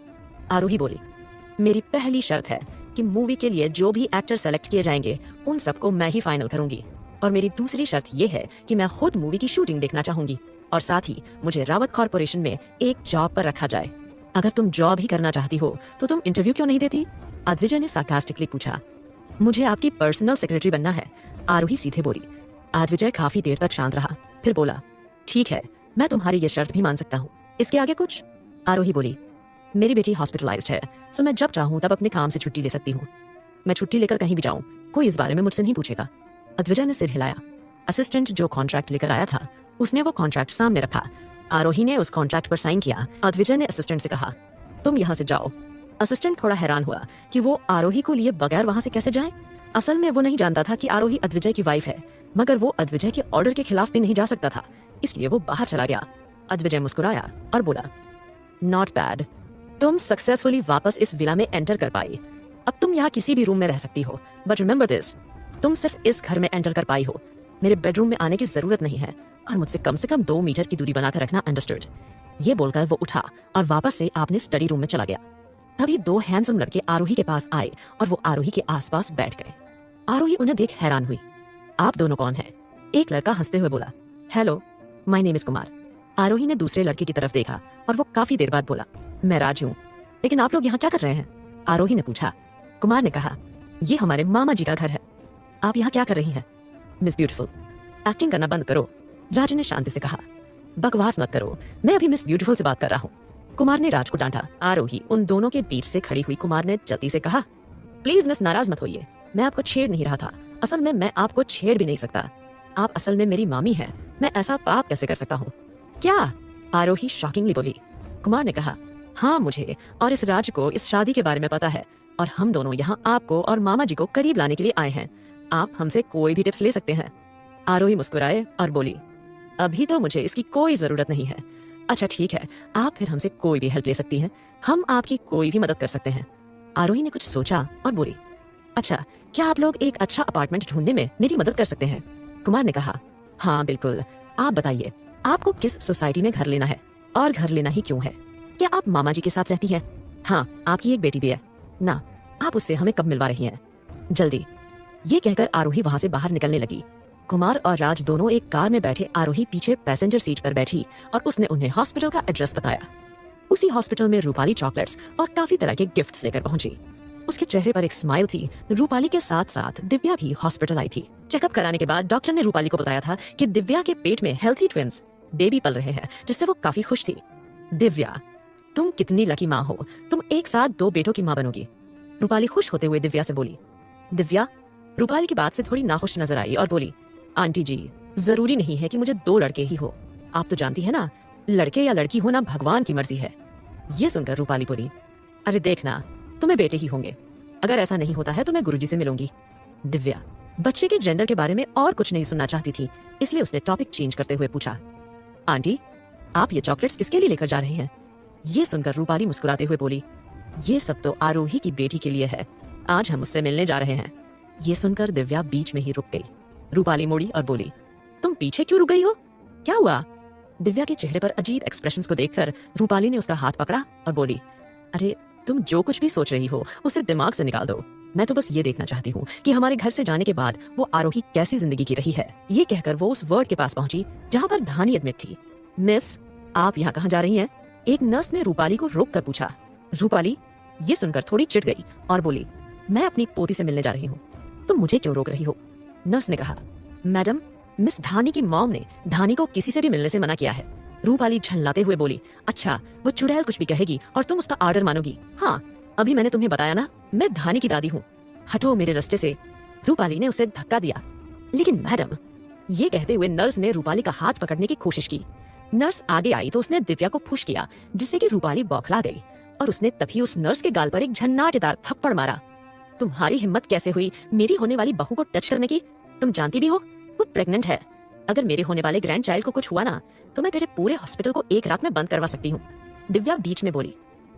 आरोही बोली, मेरी पहली शर्त है कि मूवी के लिए जो भी एक्टर सेलेक्ट किए जाएंगे उन सबको मैं ही फाइनल करूंगी, और मेरी दूसरी शर्त ये है कि मैं खुद मूवी की शूटिंग देखना चाहूंगी और साथ ही मुझे रावत कॉर्पोरेशन में एक जॉब पर रखा जाए। अगर तुम जॉब ही करना चाहती हो तो तुम इंटरव्यू क्यों नहीं देती? अदिविजय ने सार्कास्टिकली पूछा। मुझे आपकी पर्सनल सेक्रेटरी बनना है, आरोही सीधे बोली। अदिविजय काफी देर तक शांत रहा, फिर बोला, ठीक है मैं तुम्हारी ये शर्त भी मान सकता हूँ, इसके आगे कुछ? आरोही बोली, मेरी बेटी हॉस्पिटलाइज्ड है, सो मैं जब चाहूँ तब अपने काम से छुट्टी ले सकती हूँ। मैं छुट्टी लेकर कहीं भी जाऊँ कोई इस बारे में मुझसे नहीं पूछेगा। अदिविजय ने सिर हिलाया। असिस्टेंट जो कॉन्ट्रैक्ट लेकर आया था उसने वो कॉन्ट्रैक्ट सामने रखा। आरोही ने उस कॉन्ट्रैक्ट पर साइन किया। अदिविजय ने असिस्टेंट से कहा, तुम यहाँ से जाओ। असिस्टेंट थोड़ा हैरान हुआ कि वो आरोही को लिए बगैर वहां से कैसे जाए। असल में वो नहीं जानता था कि आरोही अदिविजय की वाइफ है, मगर वो अदिविजय के ऑर्डर के खिलाफ भी नहीं जा सकता था, इसलिए वो बाहर चला गया। अदिविजय मुस्कुराया और बोला, नॉट बैड, तुम सक्सेसफुली वापस इस विला में एंटर कर पाई। अब तुम यहाँ किसी भी रूम में रह सकती हो, बट रिमेंबर दिस, तुम सिर्फ इस घर में एंटर कर पाई हो। मेरे बेडरूम में आने की जरूरत नहीं है और मुझसे कम से कम 2 मीटर की दूरी बनाकर रखना, अंडरस्टूड? ये बोलकर वो उठा और वापस से अपने स्टडी रूम में चला गया। तभी 2 हैंडसम लड़के आरोही के पास आए और वो आरोही के आसपास बैठ गए। आरोही उन्हें देख हैरान हुई। आप दोनों कौन हैं? एक लड़का हंसते हुए बोला, hello my name is Kumar. Aarohi ने दूसरे लड़के की तरफ देखा और वो काफी देर बाद बोला, मैं राज हूँ, लेकिन आप लोग यहाँ क्या कर रहे हैं? आरोही ने पूछा। कुमार ने कहा, ये हमारे मामा जी का घर है। आप यहाँ क्या कर रही हैं? मिस ब्यूटीफुल, एक्टिंग करना बंद करो, राज ने शांति से कहा। बकवास मत करो, मैं अभी मिस ब्यूटीफुल से बात कर रहा हूँ, कुमार ने राज को डांटा। आरोही उन दोनों के बीच से खड़ी हुई। कुमार ने जल्दी से कहा, प्लीज मिस नाराज मत होइए, मैं आपको छेड़ नहीं रहा था। असल में मैं आपको छेड़ भी नहीं सकता, आप असल में मेरी मामी हैं, मैं ऐसा पाप कैसे कर सकता हूँ? क्या? आरोही शॉकिंगली बोली। कुमार ने कहा, हाँ मुझे और इस राज को इस शादी के बारे में पता है और हम दोनों यहाँ आपको और मामा जी को करीब लाने के लिए आए हैं। आप हमसे कोई भी टिप्स ले सकते हैं। आरोही मुस्कुराए और बोली, अभी तो मुझे इसकी कोई जरूरत नहीं है। अच्छा ठीक है, आप फिर हमसे कोई भी हेल्प ले सकती हैं, हम आपकी कोई भी मदद कर सकते हैं। आरोही ने कुछ सोचा और बोली, अच्छा क्या आप लोग एक अच्छा अपार्टमेंट ढूंढने में मेरी मदद कर सकते हैं? कुमार ने कहा, हाँ बिल्कुल, आप बताइए आपको किस सोसाइटी में घर लेना है और घर लेना ही क्यों है? क्या आप मामा जी के साथ रहती हैं? हाँ, आपकी एक बेटी भी है ना, आप उससे हमें कब मिलवा रही हैं? जल्दी। ये कहकर आरोही वहां से बाहर निकलने लगी। कुमार और राज दोनों एक कार में बैठे। आरोही पीछे पैसेंजर सीट पर बैठी और उसने उन्हें हॉस्पिटल का एड्रेस बताया। उसी हॉस्पिटल में रूपाली चॉकलेट्स और काफी तरह के गिफ्ट्स लेकर पहुंची। उसके चेहरे पर एक स्माइल थी। रूपाली के साथ साथ दिव्या भी हॉस्पिटल आई थी। चेकअप कराने के बाद डॉक्टर ने रूपाली को बताया था कि दिव्या के पेट में हेल्थी ट्विंस बेबी पल रहे हैं, जिससे वो काफी खुश थी। दिव्या, तुम कितनी लकी माँ हो, तुम एक साथ 2 बेटों की माँ बनोगी। रूपाली खुश होते हुए दिव्या से बोली। दिव्या रूपाली की बात से थोड़ी नाखुश नजर आई और बोली, आंटी जी, जरूरी नहीं है कि मुझे 2 लड़के ही हो। आप तो जानती है ना, लड़के या लड़की होना भगवान की मर्जी है। ये सुनकर रूपाली बोली, अरे देखना, तुम्हें बेटे ही होंगे। अगर ऐसा नहीं होता है तो मैं गुरुजी से मिलूंगी। दिव्या बच्चे के जेंडर के बारे में और कुछ नहीं सुनना चाहती थी, इसलिए उसने टॉपिक चेंज करते हुए पूछा, आंटी, आप ये चॉकलेट्स किसके लिए लेकर जा रहे हैं? ये सुनकर रूपाली मुस्कुराते हुए बोली, ये सब तो आरोही की बेटी के लिए है। आज हम उससे मिलने जा रहे हैं। ये सुनकर दिव्या बीच में ही रुक गई। रूपाली मुड़ी और बोली, तुम पीछे क्यों रुक गई हो? क्या हुआ? दिव्या के चेहरे पर अजीब एक्सप्रेशंस को देखकर रूपाली ने उसका हाथ पकड़ा और बोली, अरे तुम जो कुछ भी सोच रही हो उसे दिमाग से निकाल दो। मैं तो बस ये देखना चाहती हूँ कि हमारे घर से जाने के बाद वो आरोही कैसी जिंदगी की रही है। ये कहकर वो उस वार्ड के पास पहुंची जहाँ पर धानी एडमिट थी। मिस, आप यहाँ कहाँ जा रही हैं? एक नर्स ने रूपाली को रोक कर पूछा। रूपाली ये सुनकर थोड़ी चिढ़ गई और बोली, मैं अपनी पोती से मिलने जा रही हूँ, तुम मुझे क्यों रोक रही हो? नर्स ने कहा, मैडम, मिस धानी की मॉम ने धानी को किसी से भी मिलने से मना किया है। रूपाली झल्लाते हुए बोली, अच्छा, वो चुड़ैल कुछ भी कहेगी और तुम उसका ऑर्डर मानोगी? हाँ, अभी मैंने तुम्हें बताया ना, मैं धानी की दादी हूँ, हटो मेरे रास्ते से। रूपाली ने उसे धक्का दिया। लेकिन मैडम, ये कहते हुए नर्स ने रूपाली का हाथ पकड़ने की कोशिश की। नर्स आगे आई तो उसने दिव्या को पुश किया, जिससे कि रूपाली बौखला गई और उसने तभी उस नर्स के गाल पर एक झन्नाटेदार थप्पड़ मारा। तुम्हारी हिम्मत कैसे हुई मेरी होने वाली बहू को टच करने की? तुम जानती भी हो वो प्रेग्नेंट है। अगर मेरे होने वाले ग्रैंड चाइल्ड को कुछ हुआ ना, तो मैं तेरे पूरे हॉस्पिटल को एक रात में बंद करवा सकती हूँ। दिव्या बीच में बोली,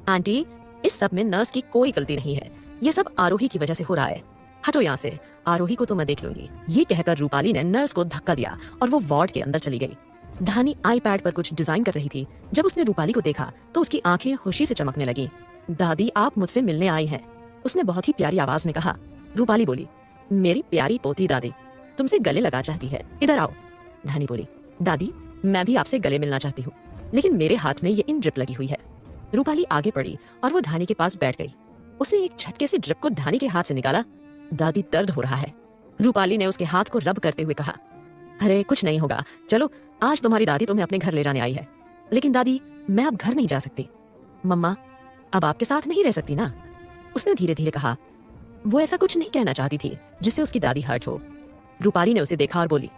आंटी, इस सब में नर्स की कोई गलती नहीं है, ये सब आरोही की वजह से हो रहा है। हटो यहाँ से, आरोही को तो मैं देख लूंगी। ये कहकर रूपाली ने नर्स को धक्का दिया और वो वार्ड के अंदर चली गई। धानी आईपैड पर कुछ डिजाइन कर रही थी। जब उसने रूपाली को देखा तो उसकी आंखें खुशी से चमकने लगी। दादी, आप मुझसे मिलने आई हैं, उसने बहुत ही प्यारी आवाज में कहा। रूपाली बोली, मेरी प्यारी पोती दादी तुमसे गले लगा चाहती है, इधर आओ। धानी बोली, दादी, मैं भी आपसे गले मिलना चाहती हूँ, लेकिन मेरे हाथ में ये इन ड्रिप लगी हुई है। रूपाली आगे बढ़ी और वो धानी के पास बैठ गई। उसने एक झटके से ड्रिप को धानी के हाथ से निकाला। दादी, दर्द हो रहा है। रूपाली ने उसके हाथ को रब करते हुए कहा, अरे कुछ नहीं होगा, चलो, आज तुम्हारी दादी तुम्हें अपने घर ले जाने आई है। लेकिन दादी, मैं अब घर नहीं जा सकती। मम्मा, अब आपके साथ नहीं रह सकती ना, उसने धीरे धीरे कहा। वो ऐसा कुछ नहीं कहना चाहती थी जिससे उसकी दादी हर्ट हो। रूपाली ने उसे देखा और बोली,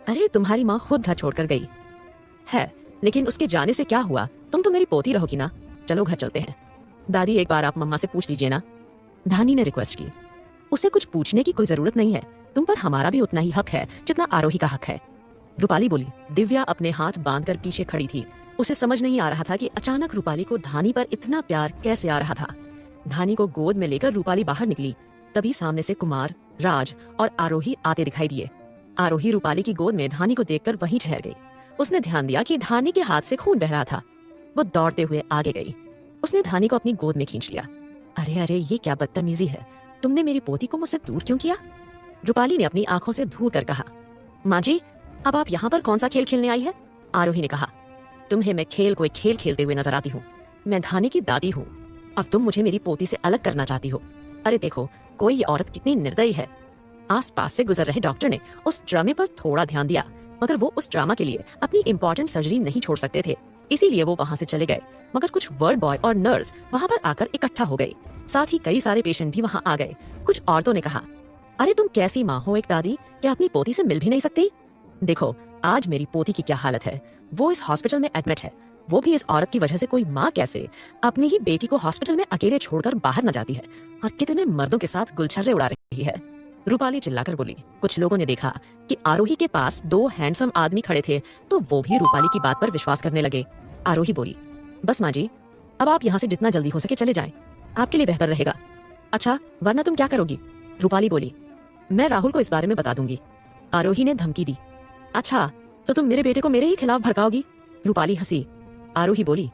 अरे तुम्हारी माँ खुद घर छोड़कर गई है, लेकिन उसके जाने से क्या हुआ? तुम तो मेरी पोती रहोगी ना। चलो घर चलते हैं। दादी, एक बार आप मम्मा से पूछ लीजिए ना, धानी ने रिक्वेस्ट की। उसे कुछ पूछने की कोई जरूरत नहीं है, तुम पर हमारा भी उतना ही हक है जितना आरोही का हक है। रूपाली बोली। दिव्या अपने हाथ बांधकर पीछे खड़ी थी। उसे समझ नहीं आ रहा था कि अचानक रूपाली को धानी पर इतना प्यार कैसे आ रहा था। धानी को गोद में लेकर रूपाली बाहर निकली, तभी सामने से कुमार, राज और आरोही आते दिखाई दिए। आरोही रूपाली की गोद में धानी को देखकर वहीं ठहर गई। उसने ध्यान दिया कि धानी के हाथ से खून बह रहा था। वो दौड़ते हुए आगे गई। उसने धानी को अपनी गोद में खींच लिया। अरे अरे, ये क्या बदतमीजी है, तुमने मेरी पोती को मुझसे दूर क्यों किया? रूपाली ने अपनी आंखों से धूल कर कहा। माँ जी, अब आप यहाँ पर कौन सा खेल खेलने आई है? आरोही ने कहा। तुम्हें मैं कोई खेल खेलते हुए नजर आती हूँ। मैं धानी की दादी हूँ और तुम मुझे मेरी पोती से अलग करना चाहती हो। अरे देखो, कोई ये औरत कितनी निर्दयी है। आसपास से गुजर रहे डॉक्टर ने उस ड्रामे पर थोड़ा ध्यान दिया, मगर वो उस ड्रामा के लिए अपनी इंपॉर्टेंट सर्जरी नहीं छोड़ सकते थे, इसीलिए वो वहाँ से चले गए। मगर कुछ वर्ड बॉय और नर्स वहाँ पर आकर इकट्ठा हो गए। साथ ही कई सारे पेशेंट भी वहाँ आ गए। कुछ औरतों ने कहा, अरे तुम कैसी माँ हो एक दादी, क्या अपनी पोती से मिल भी नहीं सकती? देखो आज मेरी पोती की क्या हालत है, वो इस हॉस्पिटल में एडमिट है, वो भी इस औरत की वजह से। कोई माँ कैसे अपनी ही बेटी को हॉस्पिटल में अकेले छोड़कर बाहर न जाती है, और कितने मर्दों के साथ गुलछर्रे उड़ा रही है। रूपाली चिल्लाकर बोली। कुछ लोगों ने देखा कि आरोही के पास 2 हैंडसम आदमी खड़े थे, तो वो भी रूपाली की बात पर विश्वास करने लगे। आरोही बोली, बस माँ जी, अब आप यहाँ से जितना जल्दी हो सके चले जाएं, आपके लिए बेहतर रहेगा। अच्छा, वरना तुम क्या करोगी? रूपाली बोली, मैं राहुल को इस बारे में बता दूंगी। आरोही ने धमकी दी। अच्छा, तो तुम मेरे बेटे को मेरे ही खिलाफ भड़काओगी? रूपाली हंसी। आरोही बोली,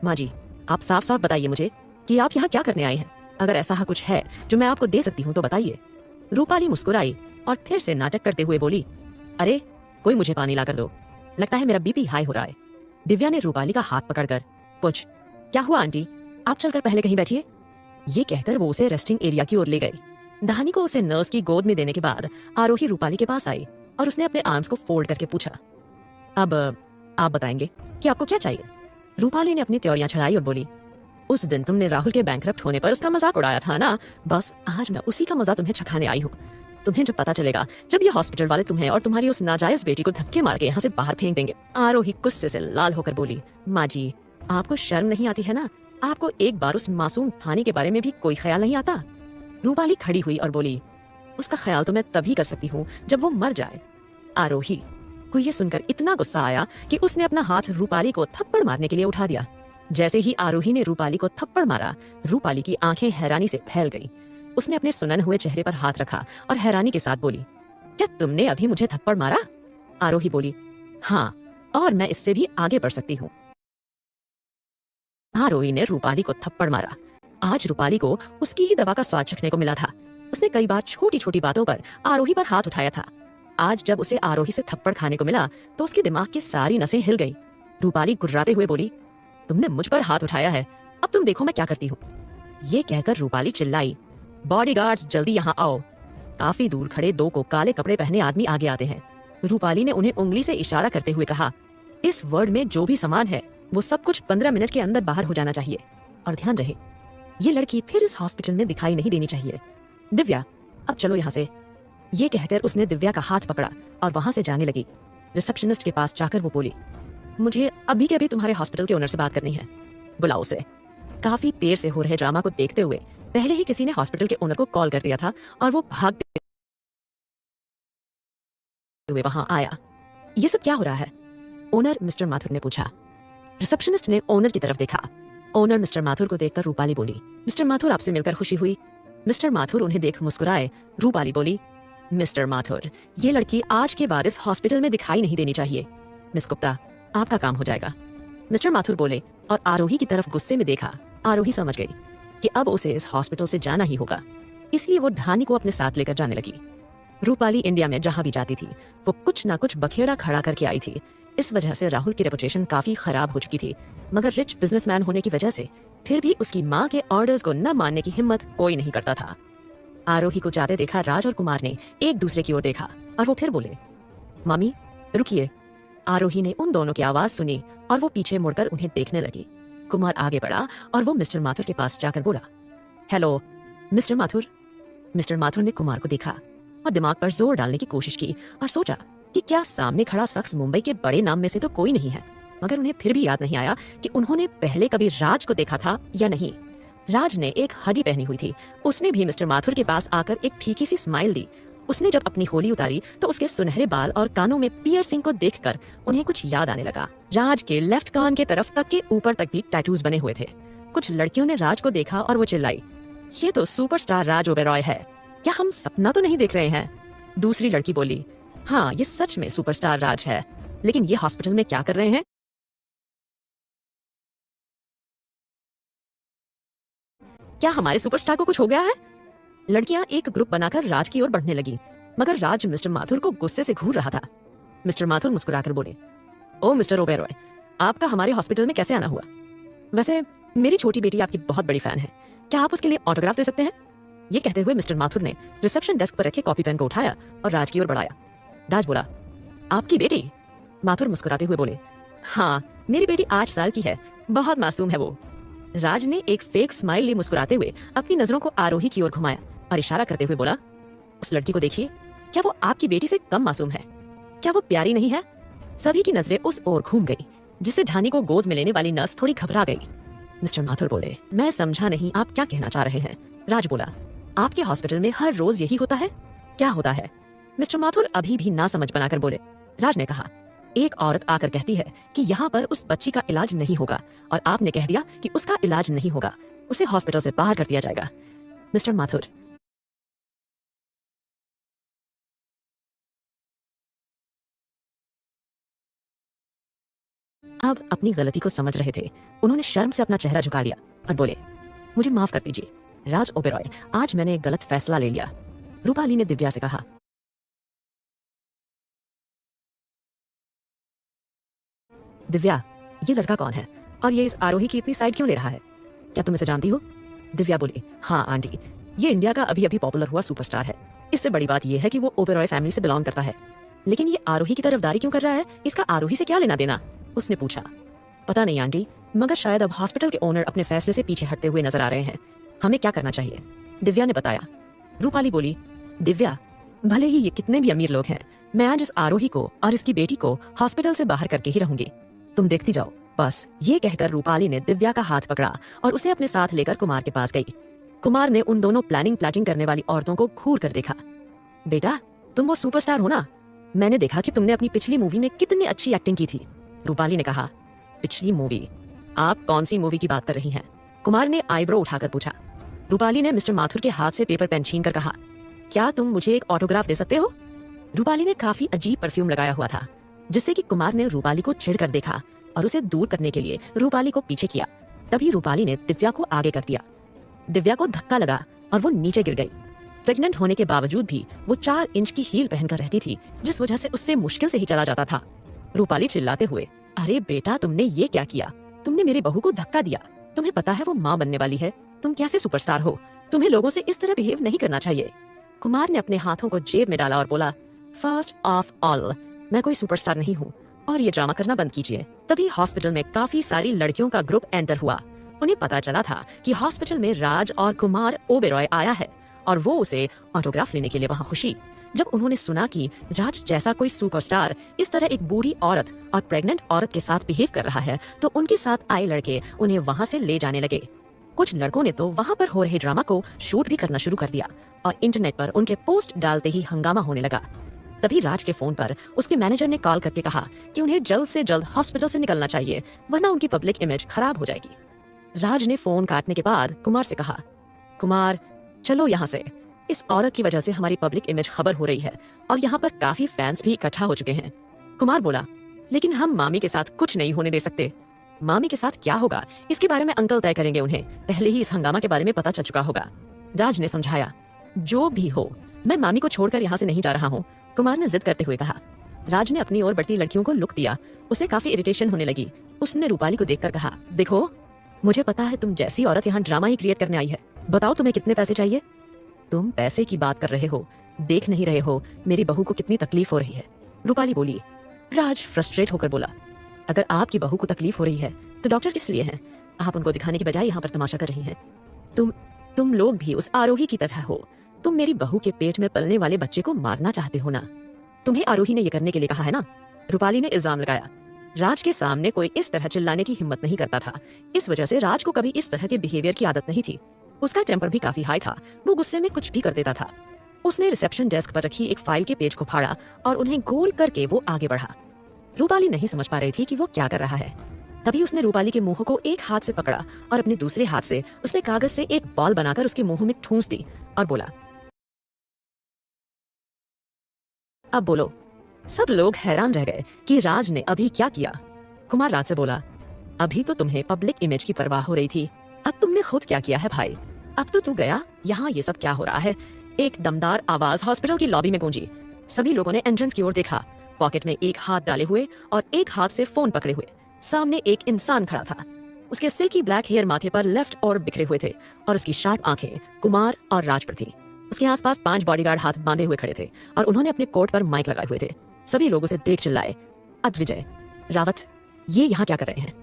माँ जी, आप साफ साफ बताइए मुझे कि आप यहाँ क्या करने आए हैं। अगर ऐसा कुछ है जो मैं आपको दे सकती हूँ तो बताइए। रूपाली मुस्कुराई और फिर से नाटक करते हुए बोली, अरे कोई मुझे पानी ला कर दो, लगता है मेरा बीपी हाई हो रहा है। दिव्या ने रूपाली का हाथ पकड़कर, पूछ, क्या हुआ आंटी, आप चलकर पहले कहीं बैठिए। ये कहकर वो उसे रेस्टिंग एरिया की ओर ले गई। धानी को उसे नर्स की गोद में देने के बाद आरोही रूपाली के पास आई और उसने अपने आर्म्स को फोल्ड करके पूछा, अब आप बताएंगे कि आपको क्या चाहिए। रूपाली ने अपनी त्योरियां छड़ाई और बोली, उस दिन तुमने राहुल के बैंकरप्ट होने पर उसका मजाक उड़ाया था ना, बस आज मैं उसी का मजा तुम्हें चखाने आई हूँ। तुम्हें जब पता चलेगा, जब ये हॉस्पिटल वाले तुम्हें और तुम्हारी उस नाजायज बेटी को धक्के मार के यहाँ से बाहर फेंक देंगे। आरोही गुस्से से लाल होकर बोली, माँ जी, आपको शर्म नहीं आती है ना? आपको एक बार उस मासूम थानी के बारे में भी कोई ख्याल नहीं आता? रूपाली खड़ी हुई और बोली, उसका ख्याल तो मैं तभी कर सकती हूँ जब वो मर जाए। आरोही को ये सुनकर इतना गुस्सा आया कि उसने अपना हाथ रूपाली को थप्पड़ मारने के लिए उठा दिया। जैसे ही आरोही ने रूपाली को थप्पड़ मारा, रूपाली की आंखें हैरानी से फैल गईं। उसने अपने सुनन हुए चेहरे पर हाथ रखा और हैरानी के साथ बोली, क्या तुमने अभी मुझे थप्पड़ मारा? आरोही बोली, हाँ, और मैं इससे भी आगे बढ़ सकती हूँ। आरोही ने रूपाली को थप्पड़ मारा। आज रूपाली को उसकी ही दवा का स्वाद चखने को मिला था। उसने कई बार छोटी छोटी बातों पर आरोही पर हाथ उठाया था। आज जब उसे आरोही से थप्पड़ खाने को मिला तो उसके दिमाग की सारी नसें हिल गई। रूपाली गुर्राते हुए बोली, तुमने मुझ पर हाथ उठाया है, अब तुम देखो मैं क्या करती हूँ। ये कहकर रूपाली चिल्लाई, बॉडीगार्ड्स जल्दी यहाँ आओ। काफी दूर खड़े दो को काले कपड़े पहने आदमी आगे आते हैं। रूपाली ने उन्हें उंगली से इशारा करते हुए कहा, इस वर्ड में जो भी सामान है वो सब कुछ 15 मिनट के अंदर बाहर हो जाना चाहिए। और ध्यान रहे, ये लड़की फिर इस हॉस्पिटल में दिखाई नहीं देनी चाहिए। दिव्या, अब चलो यहाँ से। ये कहकर उसने दिव्या का हाथ पकड़ा और वहां से जाने लगी। रिसेप्शनिस्ट के पास जाकर वो बोली, मुझे अभी के अभी तुम्हारे हॉस्पिटल के ओनर से बात करनी है, बुलाओ उसे। काफी देर से हो रहे ड्रामा को देखते हुए पहले ही किसी ने हॉस्पिटल के ओनर को कॉल कर दिया था और वो भागते हुए वहां आया। ये सब क्या हो रहा है? ओनर मिस्टर माथुर ने पूछा। रिसेप्शनिस्ट ने ओनर की तरफ देखा। ओनर मिस्टर माथुर को देखकर रूपाली बोली, मिस्टर माथुर, आपसे मिलकर खुशी हुई। मिस्टर माथुर उन्हें देख मुस्कुराए। रूपाली बोली, मिस्टर माथुर, ये लड़की आज के बाद इस हॉस्पिटल में दिखाई नहीं देनी चाहिए। मिस गुप्ता, आपका काम हो जाएगा। मिस्टर माथुर बोले और आरोही की तरफ गुस्से में देखा। आरोही समझ गई कि अब उसे इस हॉस्पिटल से जाना ही होगा, इसलिए वो धानी को अपने साथ लेकर जाने लगी। रूपाली इंडिया में जहां भी जाती थी वो कुछ ना कुछ बखेड़ा खड़ा करके आई थी। इस वजह से राहुल की रेपुटेशन काफी खराब हो चुकी थी, मगर रिच बिजनेसमैन होने की वजह से फिर भी उसकी माँ के ऑर्डर्स को न मानने की हिम्मत कोई नहीं करता था। आरोही को जाते देखा राज और कुमार ने एक दूसरे की ओर देखा और वो फिर बोले, मामी रुकिए। आरोही ने उन दोनों की आवाज सुनी और वो पीछे मुड़कर उन्हें देखने लगी। कुमार आगे बढ़ा और वो मिस्टर माथुर के पास जाकर बोला, hello mister Mathur. Mister Mathur ने कुमार को देखा और दिमाग पर जोर डालने की कोशिश की और सोचा कि क्या सामने खड़ा शख्स मुंबई के बड़े नाम में से तो कोई नहीं है, मगर उन्हें फिर भी याद नहीं आया कि उन्होंने पहले कभी राज को देखा था या नहीं। राज ने एक हडी पहनी हुई थी। उसने भी मिस्टर माथुर के पास आकर एक फीकी सी स्माइल दी। उसने जब अपनी होली उतारी तो उसके सुनहरे बाल और कानों में पियर्सिंग को देखकर उन्हें कुछ याद आने लगा। राज के लेफ्ट कान के तरफ तक के ऊपर तक भी टैटूज बने हुए थे। कुछ लड़कियों ने राज को देखा और वो चिल्लाई, ये तो सुपरस्टार राज ओबेरॉय है, क्या हम सपना तो नहीं देख रहे हैं? दूसरी लड़की बोली, हाँ ये सच में सुपरस्टार राज है, लेकिन ये हॉस्पिटल में क्या कर रहे हैं? क्या हमारे सुपरस्टार को कुछ हो गया है? लड़कियां एक ग्रुप बनाकर राज की ओर बढ़ने लगी, मगर राज मिस्टर माथुर को गुस्से से घूर रहा था। मिस्टर माथुर मुस्कुराकर बोले, ओ मिस्टर ओबेरॉय, आपका हमारे हॉस्पिटल में कैसे आना हुआ? वैसे मेरी छोटी बेटी आपकी बहुत बड़ी फैन है, क्या आप उसके लिए ऑटोग्राफ दे सकते हैं? ये कहते हुए मिस्टर माथुर ने रिसेप्शन डेस्क पर रखे कॉपी पेन को उठाया और राज की ओर बढ़ाया। राज बोला, आपकी बेटी? माथुर मुस्कुराते हुए बोले, हाँ मेरी बेटी 8 साल की है, बहुत मासूम है वो। राज ने एक फेक स्माइल लिए मुस्कुराते हुए अपनी नजरों को आरोही की ओर घुमाया और इशारा करते हुए बोला, उस लड़की को देखिए, क्या वो आपकी बेटी से कम मासूम है? क्या वो प्यारी नहीं है? सभी की नजरें उस ओर घूम गई, जिससे धानी को गोद में लेने वाली नर्स थोड़ी घबरा गई। मिस्टर माथुर बोले, मैं समझा नहीं आप क्या कहना चाह रहे हैं। राज बोला, आपके हॉस्पिटल में हर रोज यही होता है? क्या होता है? मिस्टर माथुर अभी भी ना समझ बनाकर बोले। राज ने कहा, एक औरत आकर कहती है कि यहाँ पर उस बच्ची का इलाज नहीं होगा और आपने कह दिया कि उसका इलाज नहीं होगा, उसे हॉस्पिटल से बाहर कर दिया जाएगा। मिस्टर माथुर, अब अपनी गलती को समझ रहे थे। उन्होंने शर्म से अपना चेहरा झुका लिया और बोले, मुझे माफ कर दीजिए राज ओबेरॉय, आज मैंने एक गलत फैसला ले लिया। रूपाली ने दिव्या से कहा, दिव्या ये लड़का कौन है? और ये इस आरोही की इतनी साइड क्यों ले रहा है? क्या तुम इसे जानती हो? दिव्या बोली, हाँ आंटी, ये इंडिया का अभी अभी पॉपुलर हुआ सुपरस्टार है। इससे बड़ी बात यह है कि वो ओबेरॉय फैमिली से बिलोंग करता है। लेकिन ये आरोही की तरफदारी क्यों कर रहा है? इसका आरोही से क्या लेना देना? उसने पूछा। पता नहीं आंटी, मगर शायद अब हॉस्पिटल के ओनर अपने फैसले से पीछे हटते हुए नजर आ रहे हैं। हमें क्या करना चाहिए? दिव्या ने बताया। रूपाली बोली, दिव्या, भले ही ये कितने भी अमीर लोग हैं, मैं आज इस आरोही को और इसकी बेटी को हॉस्पिटल से बाहर करके ही रहूंगी। तुम देखती जाओ। बस ये कहकर रूपाली ने दिव्या का हाथ पकड़ा और उसे अपने साथ लेकर कुमार के पास गई। कुमार ने उन दोनों प्लाटिंग करने वाली औरतों को घूर कर देखा। बेटा, तुम वो सुपरस्टार हो ना? मैंने देखा कि तुमने अपनी पिछली मूवी में कितनी अच्छी एक्टिंग की थी। रूपाली ने कहा। पिछली मूवी? आप कौन सी मूवी की बात कर रही हैं? कुमार ने आईब्रो उठाकर पूछा। रूपाली ने मिस्टर माथुर के हाथ से पेपर पेन छीन कर कहा, क्या तुम मुझे एक ऑटोग्राफ दे सकते हो? रूपाली ने काफी अजीब परफ्यूम लगाया हुआ था, जिससे कि कुमार ने रूपाली को चिढ़कर देखा और उसे दूर करने के लिए रूपाली को पीछे किया। तभी रूपाली ने दिव्या को आगे कर दिया। दिव्या को धक्का लगा और वो नीचे गिर गई। प्रेग्नेंट होने के बावजूद भी वो 4 इंच की हील पहनकर रहती थी, जिस वजह से उससे मुश्किल से ही चला जाता था। रूपाली चिल्लाते हुए, अरे बेटा, तुमने ये क्या किया? तुमने मेरी बहू को धक्का दिया। तुम्हें पता है वो माँ बनने वाली है। तुम कैसे सुपरस्टार हो? तुम्हें लोगों से इस तरह बिहेव नहीं करना चाहिए। कुमार ने अपने हाथों को जेब में डाला और बोला, फर्स्ट ऑफ ऑल, मैं कोई सुपरस्टार नहीं हूँ और ये ड्रामा करना बंद कीजिए। तभी हॉस्पिटल में काफी सारी लड़कियों का ग्रुप एंटर हुआ। उन्हें पता चला था कि हॉस्पिटल में राज और कुमार ओबेरॉय आया है और वो उसे ऑटोग्राफ लेने के लिए वहाँ खुशी। जब उन्होंने सुना कि राज जैसा कोई सुपरस्टार इस तरह एक बूढ़ी औरत और प्रेग्नेंट औरत के साथ बिहेव कर रहा है, तो उनके साथ आए लड़के उन्हें वहाँ से ले जाने लगे। कुछ लड़कों ने तो वहाँ पर हो रहे ड्रामा को शूट भी करना शुरू कर दिया और इंटरनेट पर उनके पोस्ट डालते ही हंगामा होने लगा। तभी राज के फोन पर उसके मैनेजर ने कॉल करके कहा कि उन्हें जल्द से जल्द हॉस्पिटल से निकलना चाहिए, वरना उनकी पब्लिक इमेज खराब हो जाएगी। राज ने फोन काटने के बाद कुमार से कहा, कुमार, चलो यहाँ से। इस औरत की वजह से हमारी पब्लिक इमेज खबर हो रही है और यहाँ पर काफी फैंस भी इकट्ठा हो चुके हैं। कुमार बोला, लेकिन हम मामी के साथ कुछ नहीं होने दे सकते। मामी के साथ क्या होगा इसके बारे में अंकल तय करेंगे। उन्हें पहले ही इस हंगामा के बारे में पता चल चुका होगा। राज ने समझाया, जो भी हो, मैं मामी को छोड़कर यहाँ से नहीं जा रहा हूँ, कुमार ने जिद करते हुए कहा। राज ने अपनी ओर बढ़ती लड़कियों को लुक दिया। उसे काफी इरिटेशन होने लगी। उसने रूपाली को देखकर कहा, देखो, मुझे पता है तुम जैसी औरत यहाँ ड्रामा ही क्रिएट करने आई है। बताओ तुम्हें कितने पैसे चाहिए? तुम पैसे की बात कर रहे हो, देख नहीं रहे हो मेरी बहू को कितनी तकलीफ हो रही है? रूपाली बोली। राज फ्रस्ट्रेट होकर बोला, अगर आपकी बहू को तकलीफ हो रही है तो डॉक्टर किस लिए हैं? आप उनको दिखाने की बजाय यहाँ पर तमाशा कर रही हैं। तुम लोग भी उस आरोही की तरह हो। तुम मेरी बहू के पेट में पलने वाले बच्चे को मारना चाहते हो ना? तुम्हें आरोही ने ये करने के लिए कहा है ना? रूपाली ने इल्जाम लगाया। राज के सामने कोई इस तरह चिल्लाने की हिम्मत नहीं करता था। इस वजह से राज को कभी इस तरह के बिहेवियर की आदत नहीं थी। उसका टेम्पर भी काफी हाई था। वो गुस्से में कुछ भी कर देता था। उसने रिसेप्शन डेस्क पर रखी एक फाइल के पेज को फाड़ा और उन्हें गोल करके वो आगे बढ़ा। रूपाली नहीं समझ पा रही थी कि वो क्या कर रहा है। तभी उसने रूपाली के मुंह को एक हाथ से पकड़ा और अपने दूसरे हाथ से उसने कागज से एक बॉल बनाकर उसके मुंह में ठूंस दी और बोला, अब बोलो। सब लोग हैरान रह गए कि राज ने अभी क्या किया। कुमार राज से बोला, अभी तो तुम्हें पब्लिक इमेज की परवाह हो रही थी, अब तुमने खुद क्या किया है भाई? अब तो तू गया। यहाँ ये सब क्या हो रहा है? एक दमदार आवाज हॉस्पिटल की लॉबी में गूंजी। सभी लोगों ने एंट्रेंस की ओर देखा। पॉकेट में एक हाथ डाले हुए और एक हाथ से फोन पकड़े हुए सामने एक इंसान खड़ा था। उसके सिल्की ब्लैक हेयर माथे पर लेफ्ट और बिखरे हुए थे और उसकी शार्प आंखें कुमार और राज पर थी। उसके आसपास 5 बॉडीगार्ड हाथ बांधे हुए खड़े थे और उन्होंने अपने कोट पर माइक लगाए हुए थे। सभी लोग उसे देख चिल्लाए, अद्विजय रावत, ये यहाँ क्या कर रहे हैं?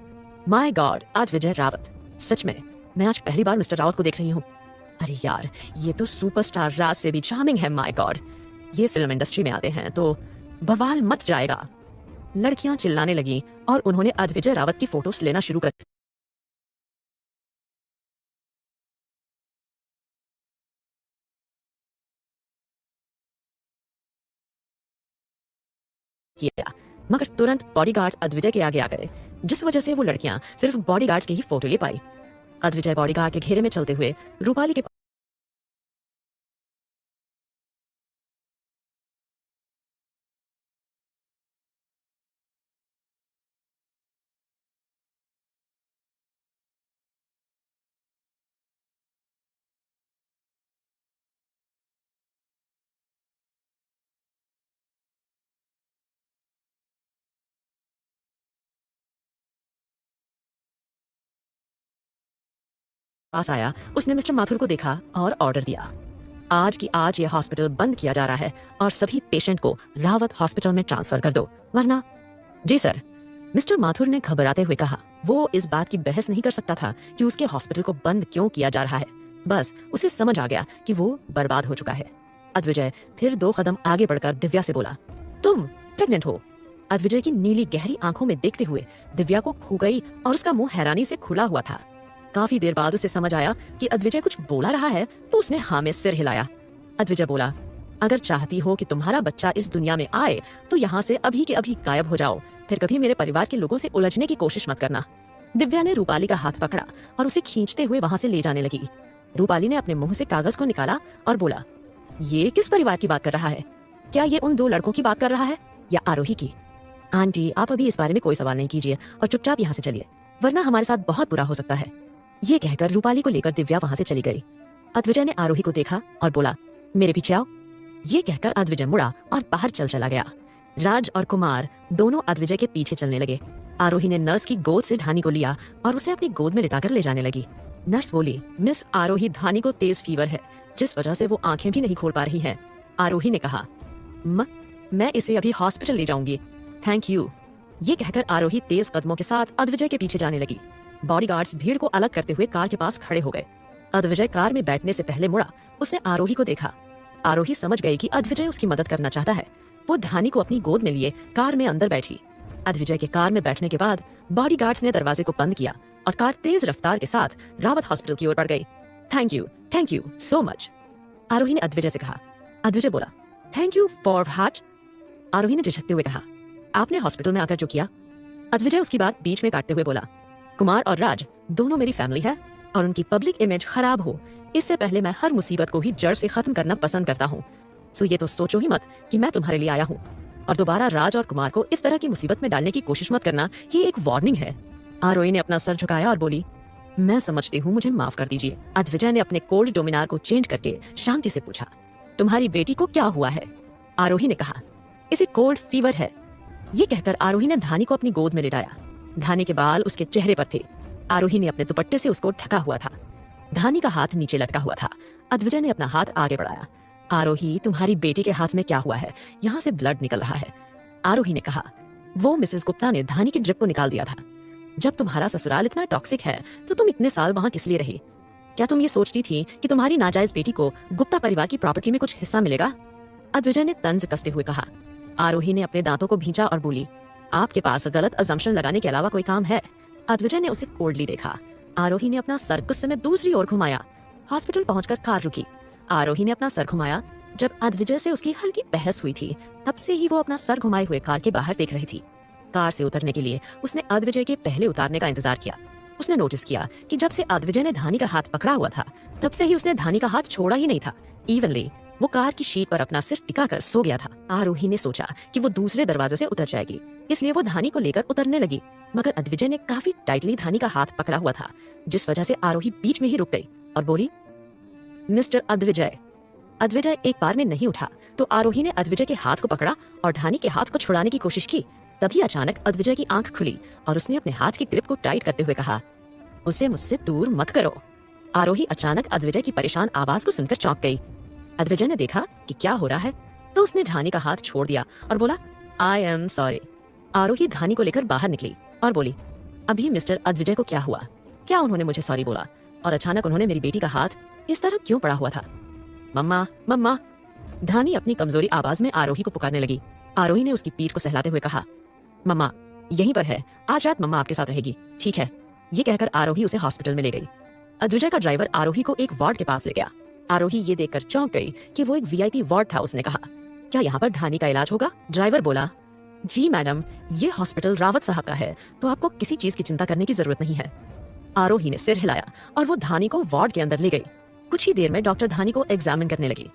My god, Advijay Rawat. सच में मैं आज पहली बार मिस्टर रावत को देख रही हूँ। अरे यार, ये तो सुपरस्टार राज से भी चार्मिंग है। माय गॉड, ये फिल्म इंडस्ट्री में आते हैं तो बवाल मच जाएगा। लड़कियां चिल्लाने लगी और उन्होंने अद्विजय रावत की फोटोज लेना शुरू कर किया, मगर तुरंत बॉडीगार्ड्स अद्विजय के आगे आ गए, जिस वजह से वो लड़कियां सिर्फ बॉडीगार्ड्स की ही फोटो ले पाई। अद्विजय बॉडीगार्ड के घेरे में चलते हुए रूपाली के पास आया, उसने मिस्टर माथुर को देखा और ऑर्डर दिया, आज की आज ये हॉस्पिटल बंद किया जा रहा है और सभी पेशेंट को रावत हॉस्पिटल में ट्रांसफर कर दो, वरना। जी सर, मिस्टर माथुर ने घबराते हुए कहा। वो इस बात की बहस नहीं कर सकता था कि उसके हॉस्पिटल को बंद क्यों किया जा रहा है। बस उसे समझ आ गया कि वो बर्बाद हो चुका है। अद्विजय फिर 2 कदम आगे बढ़कर दिव्या से बोला, तुम प्रेग्नेंट हो। अद्विजय की नीली गहरी आंखों में देखते हुए दिव्या को खो गई और उसका मुंह हैरानी से खुला हुआ था। काफी देर बाद उसे समझ आया कि अद्विजय कुछ बोला रहा है, तो उसने हाँ में सिर हिलाया। अद्विजय बोला, अगर चाहती हो कि तुम्हारा बच्चा इस दुनिया में आए तो यहाँ से अभी के अभी गायब हो जाओ, फिर कभी मेरे परिवार के लोगों से उलझने की कोशिश मत करना। दिव्या ने रूपाली का हाथ पकड़ा और उसे खींचते हुए वहां से ले जाने लगी। रूपाली ने अपने मुंह से कागज को निकाला और बोला, ये किस परिवार की बात कर रहा है? क्या ये उन 2 लड़कों की बात कर रहा है या आरोही की? आंटी, आप अभी इस बारे में कोई सवाल नहीं कीजिए और चुपचाप यहाँ से चलिए, वरना हमारे साथ बहुत बुरा हो सकता है। ये कहकर रूपाली को लेकर दिव्या वहां से चली गई। अद्विजय ने आरोही को देखा और बोला, मेरे पीछे आओ। ये कहकर अद्विजय मुड़ा और बाहर चला गया। राज और कुमार दोनों अद्विजय के पीछे चलने लगे। आरोही ने नर्स की गोद से धानी को लिया और उसे अपनी गोद में लिटाकर ले जाने लगी। नर्स बोली, मिस आरोही, धानी को तेज फीवर है, जिस वजह से वो आंखें भी नहीं खोल पा रही है। आरोही ने कहा, मैं इसे अभी हॉस्पिटल ले जाऊंगी, थैंक यू। ये कहकर आरोही तेज कदमों के साथ अद्विजय के पीछे जाने लगी। बॉडीगार्ड्स भीड़ को अलग करते हुए कार के पास खड़े हो गए। अद्विजय कार में बैठने से पहले मुड़ा। उसने आरोही को देखा। आरोही समझ गई कि अद्विजय उसकी मदद करना चाहता है। वो धानी को अपनी गोद में लिए कार में अंदर बैठी। अद्विजय के कार में बैठने के बाद बॉडीगार्ड्स ने दरवाजे को बंद किया और कार तेज रफ्तार के साथ रावत हॉस्पिटल की ओर बढ़ गई। थैंक यू सो मच, आरोही ने अद्विजय से कहा। अद्विजय बोला, थैंक यू फॉर व्हाट? आरोही ने झिझकते हुए कहा, आपने हॉस्पिटल में आकर जो किया। अद्विजय उसकी बात बीच में काटते हुए बोला, कुमार और राज दोनों मेरी फैमिली है और उनकी पब्लिक इमेज खराब हो, इससे पहले मैं हर मुसीबत को ही जड़ से खत्म करना पसंद करता हूँ। सो ये तो सोचो ही मत कि मैं तुम्हारे लिए आया हूँ, और दोबारा राज और कुमार को इस तरह की मुसीबत में डालने की कोशिश मत करना, ये एक वार्निंग है। आरोही ने अपना सर झुकाया और बोली, मैं समझती हूँ, मुझे माफ कर दीजिए। अद्विजय ने अपने कोल्ड डोमिनार को चेंज करके शांति से पूछा, तुम्हारी बेटी को क्या हुआ है? आरोही ने कहा, इसे कोल्ड फीवर है। ये कहकर आरोही ने धानी को अपनी गोद में लिटाया। धानी के बाल उसके चेहरे पर थे। आरोही ने अपने दुपट्टे से उसको ढका हुआ था। धानी का हाथ नीचे लटका हुआ था। अद्विजय ने अपना हाथ आगे बढ़ाया। आरोही, तुम्हारी बेटी के हाथ में क्या हुआ है? यहाँ से ब्लड निकल रहा है। आरोही ने कहा, वो मिसेस गुप्ता ने धानी की ड्रिप को निकाल दिया था। जब तुम्हारा ससुराल इतना टॉक्सिक है तो तुम इतने साल वहाँ किस लिए रही? क्या तुम ये सोचती थी कि तुम्हारी नाजायज बेटी को गुप्ता परिवार की प्रॉपर्टी में कुछ हिस्सा मिलेगा? अद्विजय ने तंज कसते हुए कहा। आरोही ने अपने दांतों को भींचा और बोली, आपके पास गलत अजम्पशन लगाने के अलावा कोई काम है? अद्विजय ने उसे कोल्डली देखा। आरोही ने अपना सर गुस्से में दूसरी ओर घुमाया। हॉस्पिटल पहुंचकर कार रुकी। आरोही ने अपना सर घुमाया। जब अद्विजय से उसकी हल्की बहस हुई थी, तब से ही वो अपना सर घुमाए हुए कार के बाहर देख रही थी। कार से उतरने के लिए उसने अद्विजय के पहले उतारने का इंतजार किया। उसने नोटिस किया कि जब से अद्विजय ने धानी का हाथ पकड़ा हुआ था, तब से ही उसने धानी का हाथ छोड़ा ही नहीं था। इवनली वो कार की शीट पर अपना सिर टिका कर सो गया था। आरोही ने सोचा कि वो दूसरे दरवाजे से उतर जाएगी, इसलिए वो धानी को लेकर उतरने लगी, मगर अद्विजय ने काफी टाइटली धानी का हाथ पकड़ा हुआ था, जिस वजह से आरोही बीच में ही रुक गई और बोली, मिस्टर अद्विजय। अद्विजय एक बार में नहीं उठा तो आरोही ने अद्विजय के हाथ को पकड़ा और धानी के हाथ को छुड़ाने की कोशिश की। तभी अचानक अद्विजय की आंख खुली और उसने अपने हाथ की ग्रिप को टाइट करते हुए कहा, उसे मुझसे दूर मत करो। आरोही अचानक अद्विजय की परेशान आवाज को सुनकर चौंक गई। अद्विजय ने देखा कि क्या हो रहा है, तो उसने धानी का हाथ छोड़ दिया और बोला, आई एम सॉरी। आरोही धानी को लेकर बाहर निकली और बोली, अभी मिस्टर अद्विजय को क्या हुआ? क्या उन्होंने मुझे सॉरी बोला और अचानक उन्होंने मेरी बेटी का हाथ इस तरह क्यों पड़ा हुआ था? मम्मा मम्मा। धानी अपनी कमजोरी आवाज में आरोही को पुकारने लगी। आरोही ने उसकी पीठ को सहलाते हुए कहा, मम्मा यहीं पर है, आज रात मम्मा आपके साथ रहेगी, ठीक है? ये कहकर आरोही उसे हॉस्पिटल में ले गई। अद्विजय का ड्राइवर आरोही को एक वार्ड के पास ले गया। आरोही ये देखकर चौंक गई कि वो एक वीआईपी वार्ड था। उसने कहा, क्या यहाँ पर धानी का इलाज होगा? ड्राइवर बोला, जी मैडम, ये हॉस्पिटल रावत साहब का है, तो आपको किसी चीज की चिंता करने की जरूरत नहीं है। आरोही ने सिर हिलाया और वो धानी को वार्ड के अंदर ले गई। कुछ ही देर में डॉक्टर धानी को एग्जामिन करने लगी।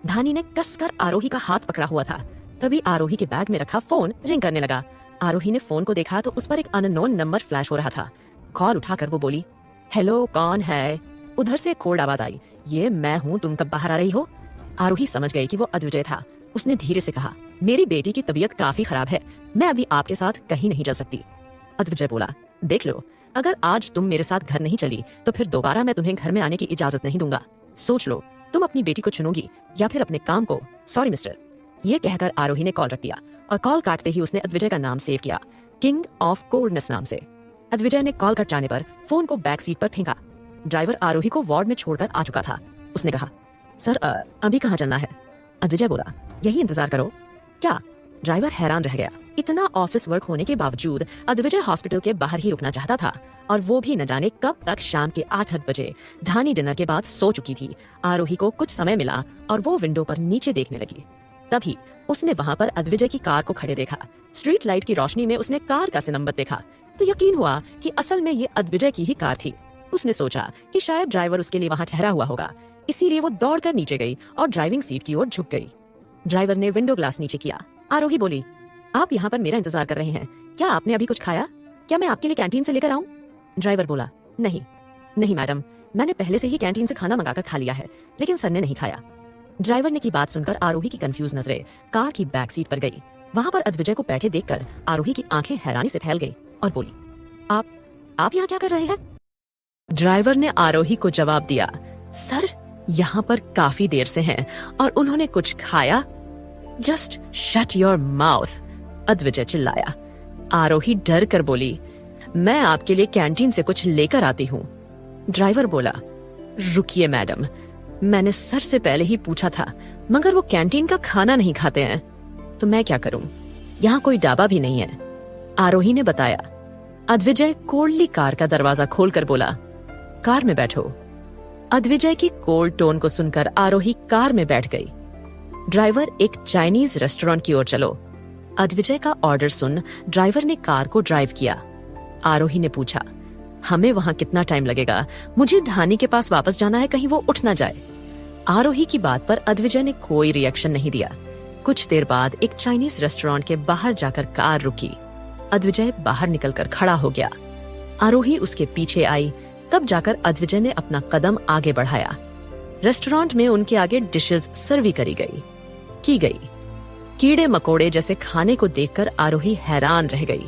धानी ने कसकर आरोही का हाथ पकड़ा हुआ था। तभी आरोही के बैग में रखा फोन रिंग करने लगा। आरोही ने फोन को देखा तो उस पर एक अननोन नंबर फ्लैश हो रहा था। कॉल उठाकर वो बोली, हेलो, कौन है? उधर से कोल्ड आवाज आई, ये मैं हूँ, तुम कब बाहर आ रही हो? आरोही समझ गई कि वो अद्विजय था। उसने धीरे से कहा, मेरी बेटी की तबीयत काफी खराब है, मैं अभी आपके साथ कहीं नहीं चल सकती। अद्विजय बोला, देख लो, अगर आज तुम मेरे साथ घर नहीं चली तो फिर दोबारा मैं तुम्हें घर में आने की इजाजत नहीं दूंगा। सोच लो, तुम अपनी बेटी को चुनोगी या फिर अपने काम को। Sorry mister. ये कहकर आरोही ने कॉल रख दिया और कॉल काटते ही उसने अद्विजय का नाम सेव किया, किंग ऑफ कोल्डनेस नाम से। अद्विजय ने कॉल कट जाने पर फोन को बैक सीट पर फेंका। ड्राइवर आरोही को वार्ड में छोड़कर आ चुका था। उसने कहा, सर अभी कहाँ चलना है? अद्विजय बोला, यही इंतजार करो। क्या? ड्राइवर हैरान रह गया। इतना ऑफिस वर्क होने के बावजूद अद्विजय हॉस्पिटल के बाहर ही रुकना चाहता था, और वो भी न जाने कब तक शाम के 8 बजे धानी डिनर के बाद सो चुकी थी। आरोही को कुछ समय मिला और वो विंडो पर नीचे देखने लगी। तभी उसने वहां पर अद्विजय की कार को खड़े देखा। स्ट्रीट लाइट की रोशनी में उसने कार का नंबर देखा तो यकीन हुआ कि असल में ये अद्विजय की ही कार थी। उसने सोचा कि शायद ड्राइवर उसके लिए वहां ठहरा हुआ होगा, इसीलिए वो दौड़कर नीचे गई और ड्राइविंग सीट की ओर झुक गई। ड्राइवर ने विंडो ग्लास नीचे किया। आरोही बोली, आप यहाँ पर मेरा इंतजार कर रहे हैं, क्या आपने अभी कुछ खाया? क्या मैं आपके लिए कैंटीन से लेकर आऊं? ड्राइवर बोला, नहीं मैडम, मैंने पहले से ही कैंटीन से खाना मंगाकर खा लिया है, लेकिन सर ने नहीं खाया। ड्राइवर ने की बात सुनकर आरोही की कंफ्यूज नजरें कार की बैक सीट पर गई। वहां पर अद्विजय को बैठे देखकर आरोही की आंखें हैरानी से फैल गई और बोली, आप यहाँ क्या कर रहे हैं? ड्राइवर ने आरोही को जवाब दिया, सर यहाँ पर काफी देर से हैं और उन्होंने कुछ खाया। जस्ट शट योर माउथ, अद्विजय चिल्लाया। आरोही डर कर बोली, मैं आपके लिए कैंटीन से कुछ लेकर आती हूँ। ड्राइवर बोला, रुकिए मैडम, मैंने सर से पहले ही पूछा था, मगर वो कैंटीन का खाना नहीं खाते हैं, तो मैं क्या करूं? यहाँ कोई ढाबा भी नहीं है। आरोही ने बताया। अद्विजय कोल्डली कार का दरवाजा खोलकर बोला, कार में बैठो। अद्विजय की कोल्ड टोन को सुनकर आरोही कार में बैठ गई। ड्राइवर एक चाइनीज रेस्टोरेंट की ओर चलो। अद्विजय का ऑर्डर सुन ड्राइवर ने कार को ड्राइव किया। आरोही ने पूछा, हमें वहां कितना टाइम लगेगा? मुझे ढानी के पास वापस जाना है, कहीं वो उठ ना जाए। आरोही की बात पर अद्विजय ने कोई रिएक्शन नहीं दिया। कुछ देर बाद एक चाइनीज रेस्टोरेंट के बाहर जाकर कार रुकी। अद्विजय बाहर निकलकर खड़ा हो गया। आरोही उसके पीछे आई। तब जाकर अद्विजय ने अपना कदम आगे बढ़ाया। रेस्टोरेंट में उनके आगे डिशेस सर्व की गई। कीड़े मकोड़े जैसे खाने को देखकर आरोही हैरान रह गई।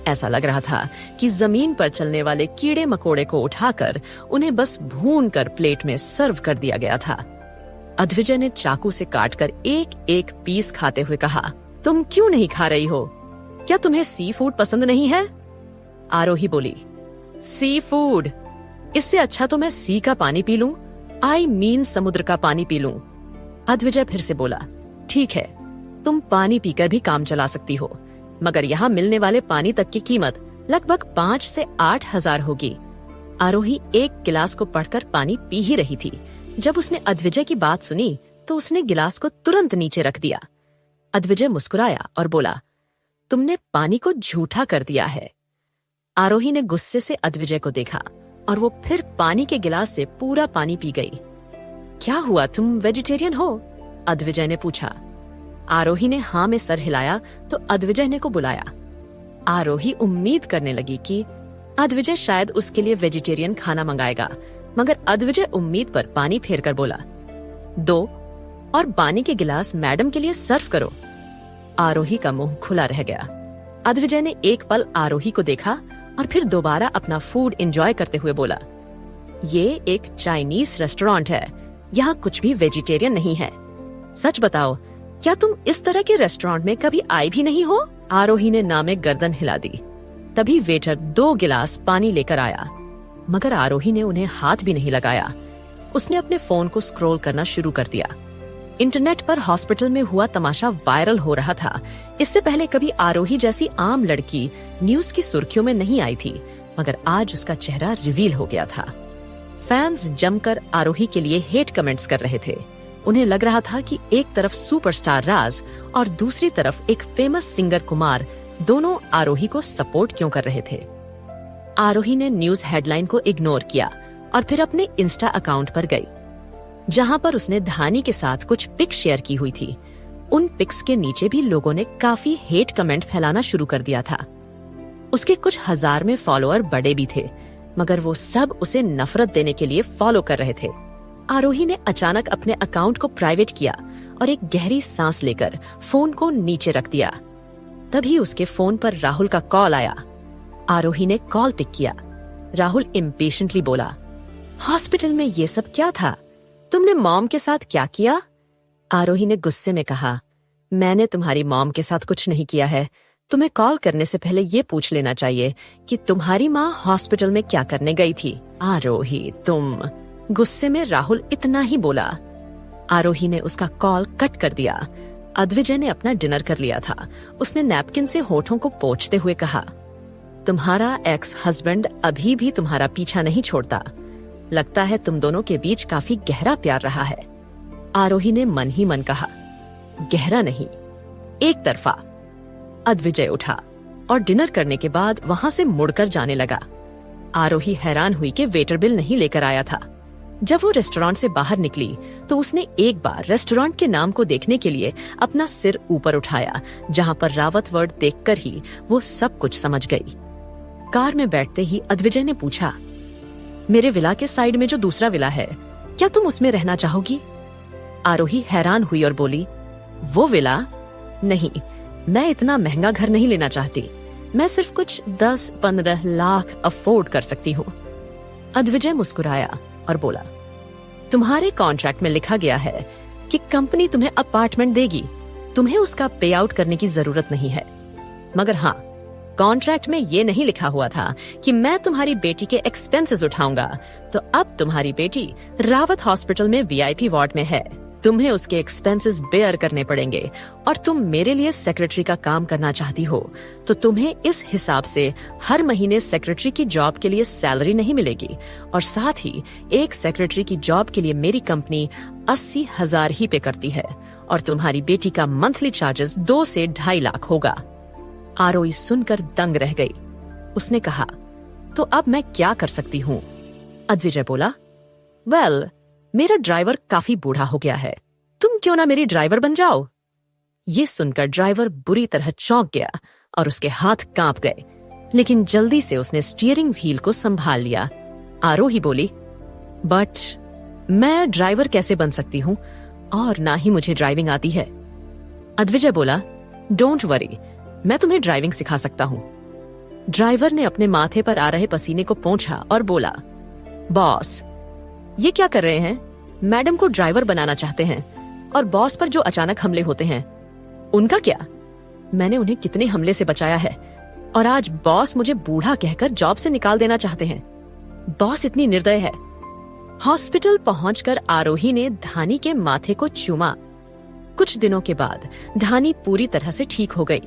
ऐसा लग रहा था कि जमीन पर चलने वाले कीड़े मकोड़े को उठाकर उन्हें बस भून कर प्लेट में सर्व कर दिया गया था। अद्विजय ने चाकू से काटकर एक एक पीस खाते हुए कहा, तुम क्यों नहीं खा रही हो? क्या तुम्हें सी फूड पसंद नहीं है? आरोही बोली, सी फूड? इससे अच्छा तो मैं सी का पानी पी लूं। आई मीन समुद्र का पानी पी लूं। अद्विजय फिर से बोला, ठीक है, तुम पानी पीकर भी काम चला सकती हो, मगर यहाँ मिलने वाले पानी तक की कीमत लगभग 5 से 8 हजार होगी। आरोही एक गिलास को पढ़कर पानी पी ही रही थी। जब उसने अद्विजय की बात सुनी तो उसने गिलास को तुरंत नीचे रख दिया। अद्विजय मुस्कुराया और बोला, तुमने पानी को झूठा कर दिया है। आरोही ने गुस्से से अद्विजय को देखा और वो फिर पानी के गिलास से पूरा पानी पी गई। क्या हुआ, तुम वेजिटेरियन हो? अद्विजय ने पूछा। आरोही ने हाँ में सर हिलाया तो अद्विजय ने को बुलाया। आरोही उम्मीद करने लगी कि अद्विजय शायद उसके लिए वेजिटेरियन खाना मंगाएगा, मगर अद्विजय उम्मीद पर पानी फेर कर बोला, दो और पानी के गिलास मैडम के लिए सर्व करो। आरोही का मुंह खुला रह गया। अद्विजय ने एक पल आरोही को देखा और फिर दोबारा अपना फूड एंजॉय करते हुए बोला, ये एक चाइनीज रेस्टोरेंट है, यहाँ कुछ भी वेजिटेरियन नहीं है। सच बताओ, क्या तुम इस तरह के रेस्टोरेंट में कभी आई भी नहीं हो? आरोही ने ना में गर्दन हिला दी। तभी वेटर 2 गिलास पानी लेकर आया, मगर आरोही ने उन्हें हाथ भी नहीं लगाया। उसने अपने फोन को स्क्रॉल करना शुरू कर दिया। इंटरनेट पर हॉस्पिटल में हुआ तमाशा वायरल हो रहा था। इससे पहले कभी आरोही जैसी आम लड़की न्यूज की सुर्खियों में नहीं आई थी, मगर आज उसका चेहरा रिवील हो गया था। फैंस जमकर आरोही के लिए हेट कमेंट्स कर रहे थे। उन्हें लग रहा था कि एक तरफ सुपरस्टार राज और दूसरी तरफ एक फेमस सिंगर कुमार दोनों आरोही को सपोर्ट क्यों कर रहे थे। आरोही ने न्यूज हेडलाइन को इग्नोर किया और फिर अपने इंस्टा अकाउंट पर गई, जहां पर उसने धानी के साथ कुछ पिक शेयर की हुई थी। उन पिक्स के नीचे भी लोगों ने काफी हेट कमेंट फैलाना शुरू कर दिया था। उसके कुछ हजार में फॉलोअर बड़े भी थे, मगर वो सब उसे नफरत देने के लिए फॉलो कर रहे थे। आरोही ने अचानक अपने अकाउंट को प्राइवेट किया और एक गहरी सांस लेकर फोन को नीचे रख दिया। तभी उसके फोन पर राहुल का कॉल आया। आरोही ने कॉल पिक किया। राहुल इम्पेशेंटली बोला, हॉस्पिटल में ये सब क्या था? तुमने मॉम के साथ क्या किया? आरोही ने गुस्से में कहा, मैंने तुम्हारी मॉम के साथ कुछ नहीं किया है। तुम्हें कॉल करने से पहले ये पूछ लेना चाहिए कि तुम्हारी माँ हॉस्पिटल में क्या करने गई थी। आरोही तुम। गुस्से में राहुल इतना ही बोला। आरोही ने उसका कॉल कट कर दिया। अद्विजय ने अपना डिनर कर लिया था। उसने नैपकिन से होठों को पोंछते हुए कहा, तुम्हारा एक्स हस्बैंड अभी भी तुम्हारा पीछा नहीं छोड़ता। लगता है तुम दोनों के बीच काफी गहरा प्यार रहा है। आरोही ने मन ही मन कहा, गहरा नहीं, एक तरफा। अद्विजय उठा और डिनर करने के बाद वहां से मुड़कर जाने लगा। आरोही हैरान हुई कि वेटर बिल नहीं लेकर आया था। जब वो रेस्टोरेंट से बाहर निकली तो उसने एक बार रेस्टोरेंट के नाम को देखने के लिए अपना सिर ऊपर उठाया, जहां पर रावत वर्ड देखकर ही वो सब कुछ समझ गई। कार में बैठते ही अद्विजय ने पूछा, मेरे विला के साइड में जो दूसरा विला है, क्या तुम उसमें रहना चाहोगी? आरोही हैरान हुई और बोली, वो विला? नहीं, मैं इतना महंगा घर नहीं लेना चाहती। मैं सिर्फ कुछ 10-15 लाख अफोर्ड कर सकती हूँ। अद्विजय मुस्कुराया और बोला, तुम्हारे कॉन्ट्रैक्ट में लिखा गया है कि कंपनी तुम्हें अपार्टमेंट देगी। तुम्हें उसका पे आउट करने की जरूरत नहीं है। मगर हाँ, कॉन्ट्रैक्ट में ये नहीं लिखा हुआ था कि मैं तुम्हारी बेटी के एक्सपेंसेस उठाऊंगा। तो अब तुम्हारी बेटी रावत हॉस्पिटल में वीआईपी वार्ड में है। तुम्हें उसके एक्सपेंसेस बेयर करने पड़ेंगे और तुम मेरे लिए सेक्रेटरी का काम करना चाहती हो तो तुम्हें इस हिसाब से हर महीने सेक्रेटरी की जॉब के लिए सैलरी नहीं मिलेगी। और साथ ही एक सेक्रेटरी की जॉब के लिए मेरी कंपनी 80,000 ही पे करती है और तुम्हारी बेटी का मंथली चार्जेस 2 से 2.5 लाख होगा। आरोही सुनकर दंग रह गई। उसने कहा, तो अब मैं क्या कर सकती हूँ? अद्विजय बोला, वेल, मेरा ड्राइवर काफी बूढ़ा हो गया है। तुम क्यों ना मेरी ड्राइवर बन जाओ? ये सुनकर ड्राइवर बुरी तरह चौंक गया और उसके हाथ कांप गए, लेकिन जल्दी से उसने स्टीयरिंग व्हील को संभाल लिया। आरोही बोली, बट मैं ड्राइवर कैसे बन सकती हूँ और ना ही मुझे ड्राइविंग आती है। अद्विजय बोला, डोंट वरी, मैं तुम्हें ड्राइविंग सिखा सकता हूँ। ड्राइवर ने अपने माथे पर आ रहे पसीने को पोंछा और बोला, बॉस, ये क्या कर रहे हैं? मैडम को ड्राइवर बनाना चाहते हैं और बॉस पर जो अचानक हमले होते हैं उनका क्या? मैंने उन्हें कितने हमले से बचाया है और आज बॉस मुझे बूढ़ा कहकर जॉब से निकाल देना चाहते हैं। बॉस इतनी निर्दय है। हॉस्पिटल पहुंचकर आरोही ने धानी के माथे को चूमा। कुछ दिनों के बाद धानी पूरी तरह से ठीक हो गई।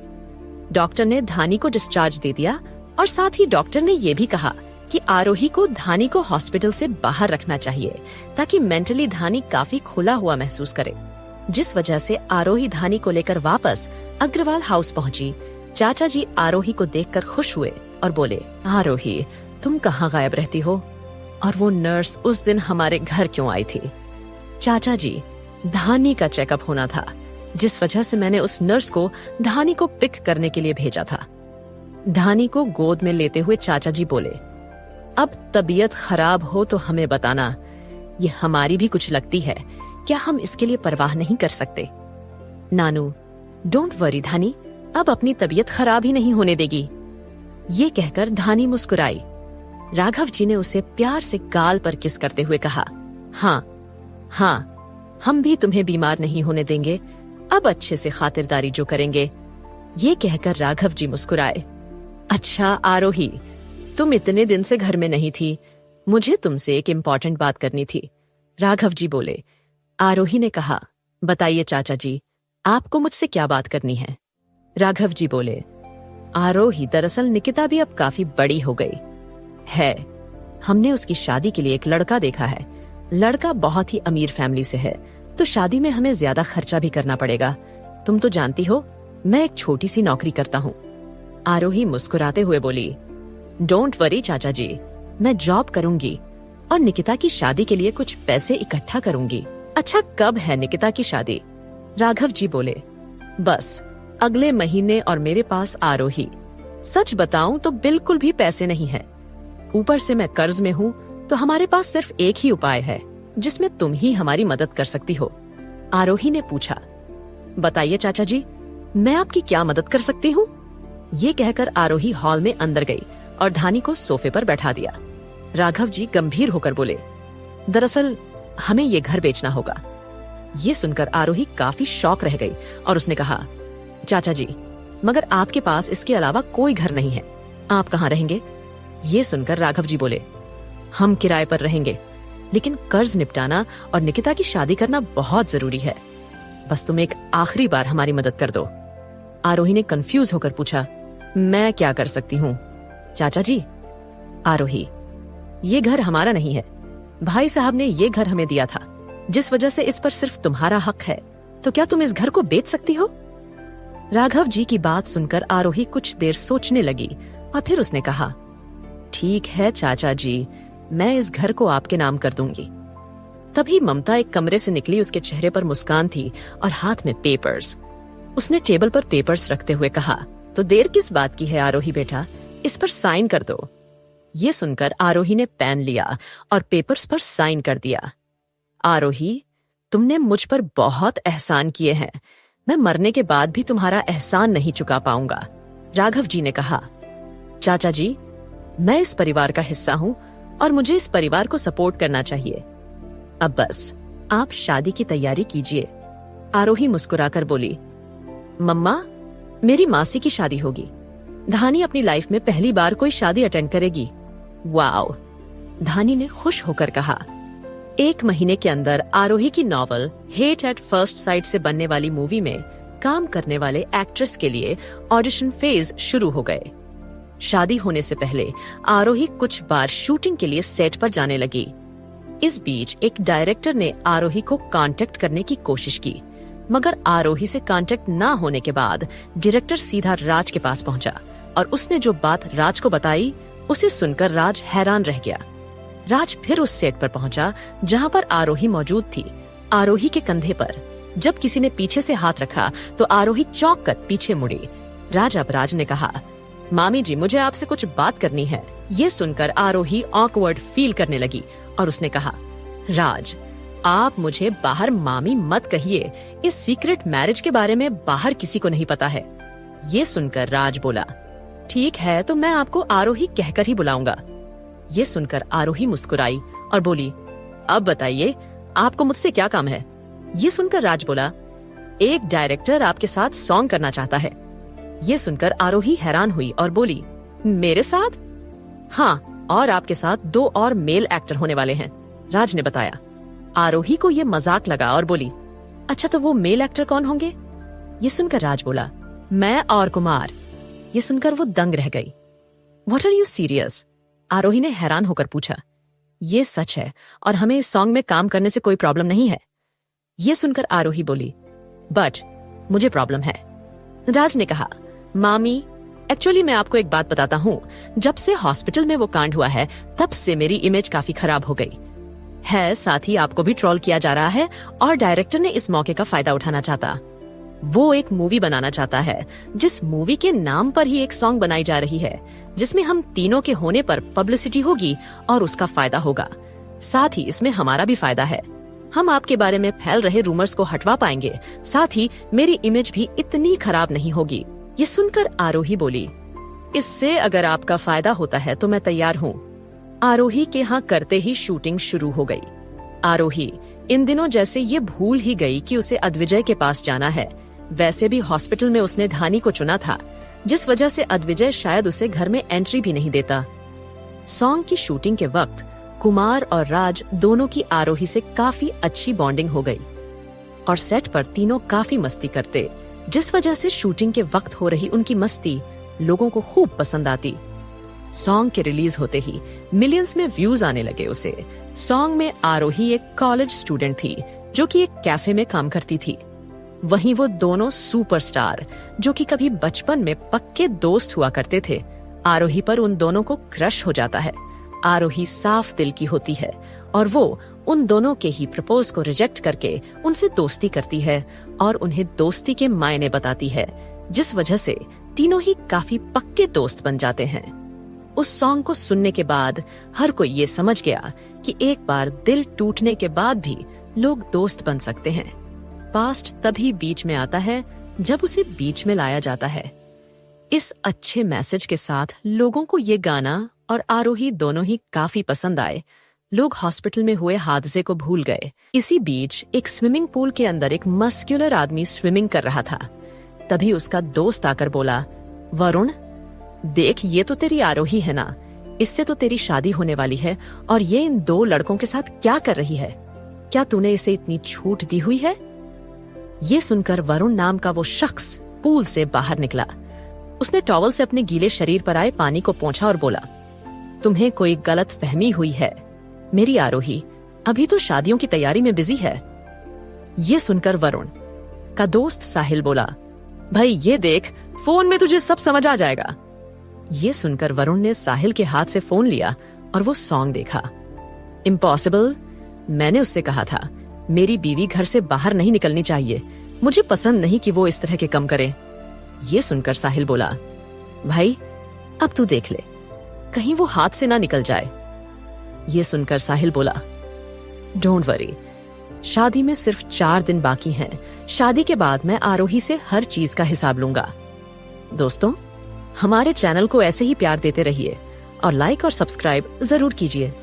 डॉक्टर ने धानी को डिस्चार्ज दे दिया और साथ ही डॉक्टर ने यह भी कहा कि आरोही को धानी को हॉस्पिटल से बाहर रखना चाहिए ताकि मेंटली धानी काफी खुला हुआ महसूस करे। जिस वजह से आरोही धानी को लेकर वापस अग्रवाल हाउस पहुंची। चाचा जी आरोही को देखकर खुश हुए और बोले, आरोही, तुम कहाँ गायब रहती हो? और वो नर्स उस दिन हमारे घर क्यों आई थी? चाचा जी, धानी का चेकअप होना था, जिस वजह से मैंने उस नर्स को धानी को पिक करने के लिए भेजा था। धानी को गोद में लेते हुए चाचा जी बोले, अब तबीयत खराब हो तो हमें बताना। ये हमारी भी कुछ लगती है, क्या हम इसके लिए परवाह नहीं कर सकते? नानू, डोंट वरी धानी, अब अपनी तबीयत खराब ही नहीं होने देगी। ये कहकर धानी मुस्कुराई। राघव जी ने उसे प्यार से गाल पर किस करते हुए कहा, हाँ, हम भी तुम्हें बीमार नहीं होने देंगे। अब अच्छे से खातिरदारी जो करेंगे। ये कहकर राघव जी मुस्कुराए। अच्छा आरोही, तुम इतने दिन से घर में नहीं थी, मुझे तुमसे एक इम्पोर्टेंट बात करनी थी। राघव जी बोले। आरोही ने कहा, बताइए चाचा जी, आपको मुझसे क्या बात करनी है? राघव जी बोले, आरोही, दरअसल निकिता भी अब काफी बड़ी हो गई है। हमने उसकी शादी के लिए एक लड़का देखा है। लड़का बहुत ही अमीर फैमिली से है, तो शादी में हमें ज्यादा खर्चा भी करना पड़ेगा। तुम तो जानती हो, मैं एक छोटी सी नौकरी करता हूँ। आरोही मुस्कुराते हुए बोली, डोंट वरी चाचा जी, मैं जॉब करूंगी और निकिता की शादी के लिए कुछ पैसे इकट्ठा करूंगी। अच्छा, कब है निकिता की शादी? राघव जी बोले, बस अगले महीने और मेरे पास आरोही। सच बताऊं तो बिल्कुल भी पैसे नहीं है। ऊपर से मैं कर्ज में हूँ, तो हमारे पास सिर्फ एक ही उपाय है जिसमें तुम ही हमारी मदद कर सकती हो। आरोही ने पूछा, बताइए चाचा जी, मैं आपकी क्या मदद कर सकती हूँ? ये कहकर आरोही हॉल में अंदर गई और धानी को सोफे पर बैठा दिया। राघव जी गंभीर होकर बोले, दरअसल हमें ये घर बेचना होगा। ये सुनकर आरोही काफी शॉक रह गई और उसने कहा, चाचा जी, मगर आपके पास इसके अलावा कोई घर नहीं है, आप कहाँ रहेंगे? ये सुनकर राघव जी बोले, हम किराए पर रहेंगे, लेकिन कर्ज निपटाना और निकिता की शादी करना बहुत जरूरी है। बस तुम एक आखिरी बार हमारी मदद कर दो। आरोही ने कंफ्यूज होकर पूछा, मैं क्या कर सकती हूँ? चाचा जी, आरोही, ये घर हमारा नहीं है, भाई साहब ने ये घर हमें दिया था, जिस वजह से इस पर सिर्फ तुम्हारा हक है, तो क्या तुम इस घर को बेच सकती हो? राघव जी की बात सुनकर आरोही कुछ देर सोचने लगी और फिर उसने कहा, ठीक है चाचा जी, मैं इस घर को आपके नाम कर दूंगी। तभी ममता एक कमरे से निकली, उसके चेहरे पर मुस्कान थी और हाथ में पेपर्स। उसने टेबल पर पेपर्स रखते हुए कहा, तो देर किस बात की है आरोही बेटा, इस पर साइन कर दो। ये सुनकर आरोही ने पेन लिया और पेपर्स पर साइन कर दिया। आरोही, तुमने मुझ पर बहुत एहसान किए हैं, मैं मरने के बाद भी तुम्हारा एहसान नहीं चुका पाऊंगा। राघव जी ने कहा, चाचा जी, मैं इस परिवार का हिस्सा हूं और मुझे इस परिवार को सपोर्ट करना चाहिए। अब बस आप शादी की तैयारी कीजिए। आरोही मुस्कुराकर बोली, मम्मा, मेरी मासी की शादी होगी। धानी अपनी लाइफ में पहली बार कोई शादी अटेंड करेगी। वाओ, धानी ने खुश होकर कहा। 1 महीने के अंदर आरोही की novel hate at first sight से बनने वाली मूवी में काम करने वाले एक्ट्रेस के लिए ऑडिशन फेज शुरू हो गए। शादी होने से पहले आरोही कुछ बार शूटिंग के लिए सेट पर जाने लगी। इस बीच एक डायरेक्टर ने आरोही को कांटेक्ट करने की कोशिश की, मगर आरोही से कांटेक्ट ना होने के बाद डायरेक्टर सीधा राज के पास पहुंचा और उसने जो बात राज को बताई, उसे सुनकर राज हैरान रह गया। राज फिर उस सेट पर पहुंचा जहां पर आरोही मौजूद थी। आरोही के कंधे पर जब किसी ने पीछे से हाथ रखा तो आरोही चौंक कर पीछे मुड़ी। राज ने कहा, मामी जी, मुझे आपसे कुछ बात करनी है। ये सुनकर आरोही ऑकवर्ड फील करने लगी और उसने कहा, राज, आप मुझे बाहर मामी मत कहिए, इस सीक्रेट मैरिज के बारे में बाहर किसी को नहीं पता है। ये सुनकर राज बोला, ठीक है, तो मैं आपको आरोही कहकर ही बुलाऊंगा। ये सुनकर आरोही मुस्कुराई और बोली, अब बताइए, आपको मुझसे क्या काम है? ये सुनकर राज बोला, एक डायरेक्टर आपके साथ सॉन्ग करना चाहता है। ये सुनकर आरोही हैरान हुई और बोली, मेरे साथ? हाँ, और आपके साथ 2 और मेल एक्टर होने वाले हैं, राज ने बताया। आरोही को ये मजाक लगा और बोली, अच्छा, तो वो मेल एक्टर कौन होंगे? ये सुनकर राज बोला, मैं और कुमार। ये सुनकर वो दंग रह गई। What are you serious? Aarohi ने हैरान होकर पूछा। ये सच है और हमें इस सॉन्ग में काम करने से कोई प्रॉब्लम नहीं है। ये सुनकर आरोही बोली, बट मुझे प्रॉब्लम है। राज ने कहा, मामी, एक्चुअली मैं आपको एक बात बताता हूँ, जब से हॉस्पिटल में वो कांड हुआ है तब से मेरी इमेज काफी खराब हो गई है। साथ ही आपको भी ट्रोल किया जा रहा है और डायरेक्टर ने इस मौके का फायदा उठाना चाहता। वो एक मूवी बनाना चाहता है जिस मूवी के नाम पर ही एक सॉन्ग बनाई जा रही है, जिसमें हम तीनों के होने पर पब्लिसिटी होगी और उसका फायदा होगा। साथ ही इसमें हमारा भी फायदा है। हम आपके बारे में फैल रहे रूमर्स को हटवा पाएंगे, साथ ही मेरी इमेज भी इतनी खराब नहीं होगी। ये सुनकर आरोही बोली, इससे अगर आपका फायदा होता है तो मैं तैयार हूँ। आरोही के यहाँ करते ही शूटिंग शुरू हो गई। आरोही इन दिनों जैसे ये भूल ही गई कि उसे अद्विजय के पास जाना है। वैसे भी हॉस्पिटल में उसने धानी को चुना था, जिस वजह से अद्विजय शायद उसे घर में एंट्री भी नहीं देता। सॉन्ग की शूटिंग के वक्त कुमार और राज दोनों की आरोही से काफी अच्छी बॉन्डिंग हो गई और सेट पर तीनों काफी मस्ती करते, जिस वजह से शूटिंग के वक्त हो रही उनकी मस्ती लोगों को खूब पसंद आती। सॉन्ग के रिलीज होते ही मिलियंस में व्यूज आने लगे उसे। सॉन्ग में आरोही एक कॉलेज स्टूडेंट थी जो कि एक कैफे में काम करती थी। वहीं वो दोनों सुपरस्टार जो कि कभी बचपन में पक्के दोस्त हुआ करते थे, आरोही पर उन दोनों को क्रश हो जाता है। आरोही साफ दिल की होती है और वो उन दोनों के ही प्रपोज को रिजेक्ट करके उनसे दोस्ती करती है और उन्हें दोस्ती के मायने बताती है, जिस वजह से तीनों ही काफी पक्के दोस्त बन जाते हैं। उस सॉन्ग को सुनने के बाद हर कोई ये समझ गया कि एक बार दिल टूटने के बाद भी लोग दोस्त बन सकते हैं। पास्ट तभी बीच में आता है जब उसे बीच में लाया जाता है। इस अच्छे मैसेज के साथ लोगों को ये गाना और आरोही दोनों ही काफी पसंद आए। लोग हॉस्पिटल में हुए हादसे को भूल गए। इसी बीच एक स्विमिंग पूल के अंदर एक मस्कुलर आदमी स्विमिंग कर रहा था। तभी उसका दोस्त आकर बोला, वरुण देख, ये तो तेरी आरोही है ना, इससे तो तेरी शादी होने वाली है और ये इन 2 लड़कों के साथ क्या कर रही है? क्या तूने इसे इतनी छूट दी हुई है? ये सुनकर वरुण नाम का वो शख्स पूल से बाहर निकला। उसने टॉवल से अपने गीले शरीर पर आए पानी को पोंछा और बोला, तुम्हें कोई गलत फहमी हुई है। मेरी आरोही अभी तो शादियों की तैयारी में बिजी है। ये सुनकर वरुण का दोस्त साहिल बोला, भाई ये देख, फोन में तुझे सब समझ आ जाएगा। ये सुनकर वरुण ने साहिल के हाथ से फोन लिया और वो सॉन्ग देखा। इम्पॉसिबल, मैंने उससे कहा था मेरी बीवी घर से बाहर नहीं निकलनी चाहिए, मुझे पसंद नहीं कि वो इस तरह के कम करे। ये सुनकर साहिल बोला, भाई अब तू देख ले, कहीं वो हाथ से ना निकल जाए। ये सुनकर साहिल बोला, डोंट वरी, शादी में सिर्फ 4 दिन बाकी हैं। शादी के बाद मैं आरोही से हर चीज का हिसाब लूंगा। दोस्तों, हमारे चैनल को ऐसे ही प्यार देते रहिए और लाइक और सब्सक्राइब जरूर कीजिए।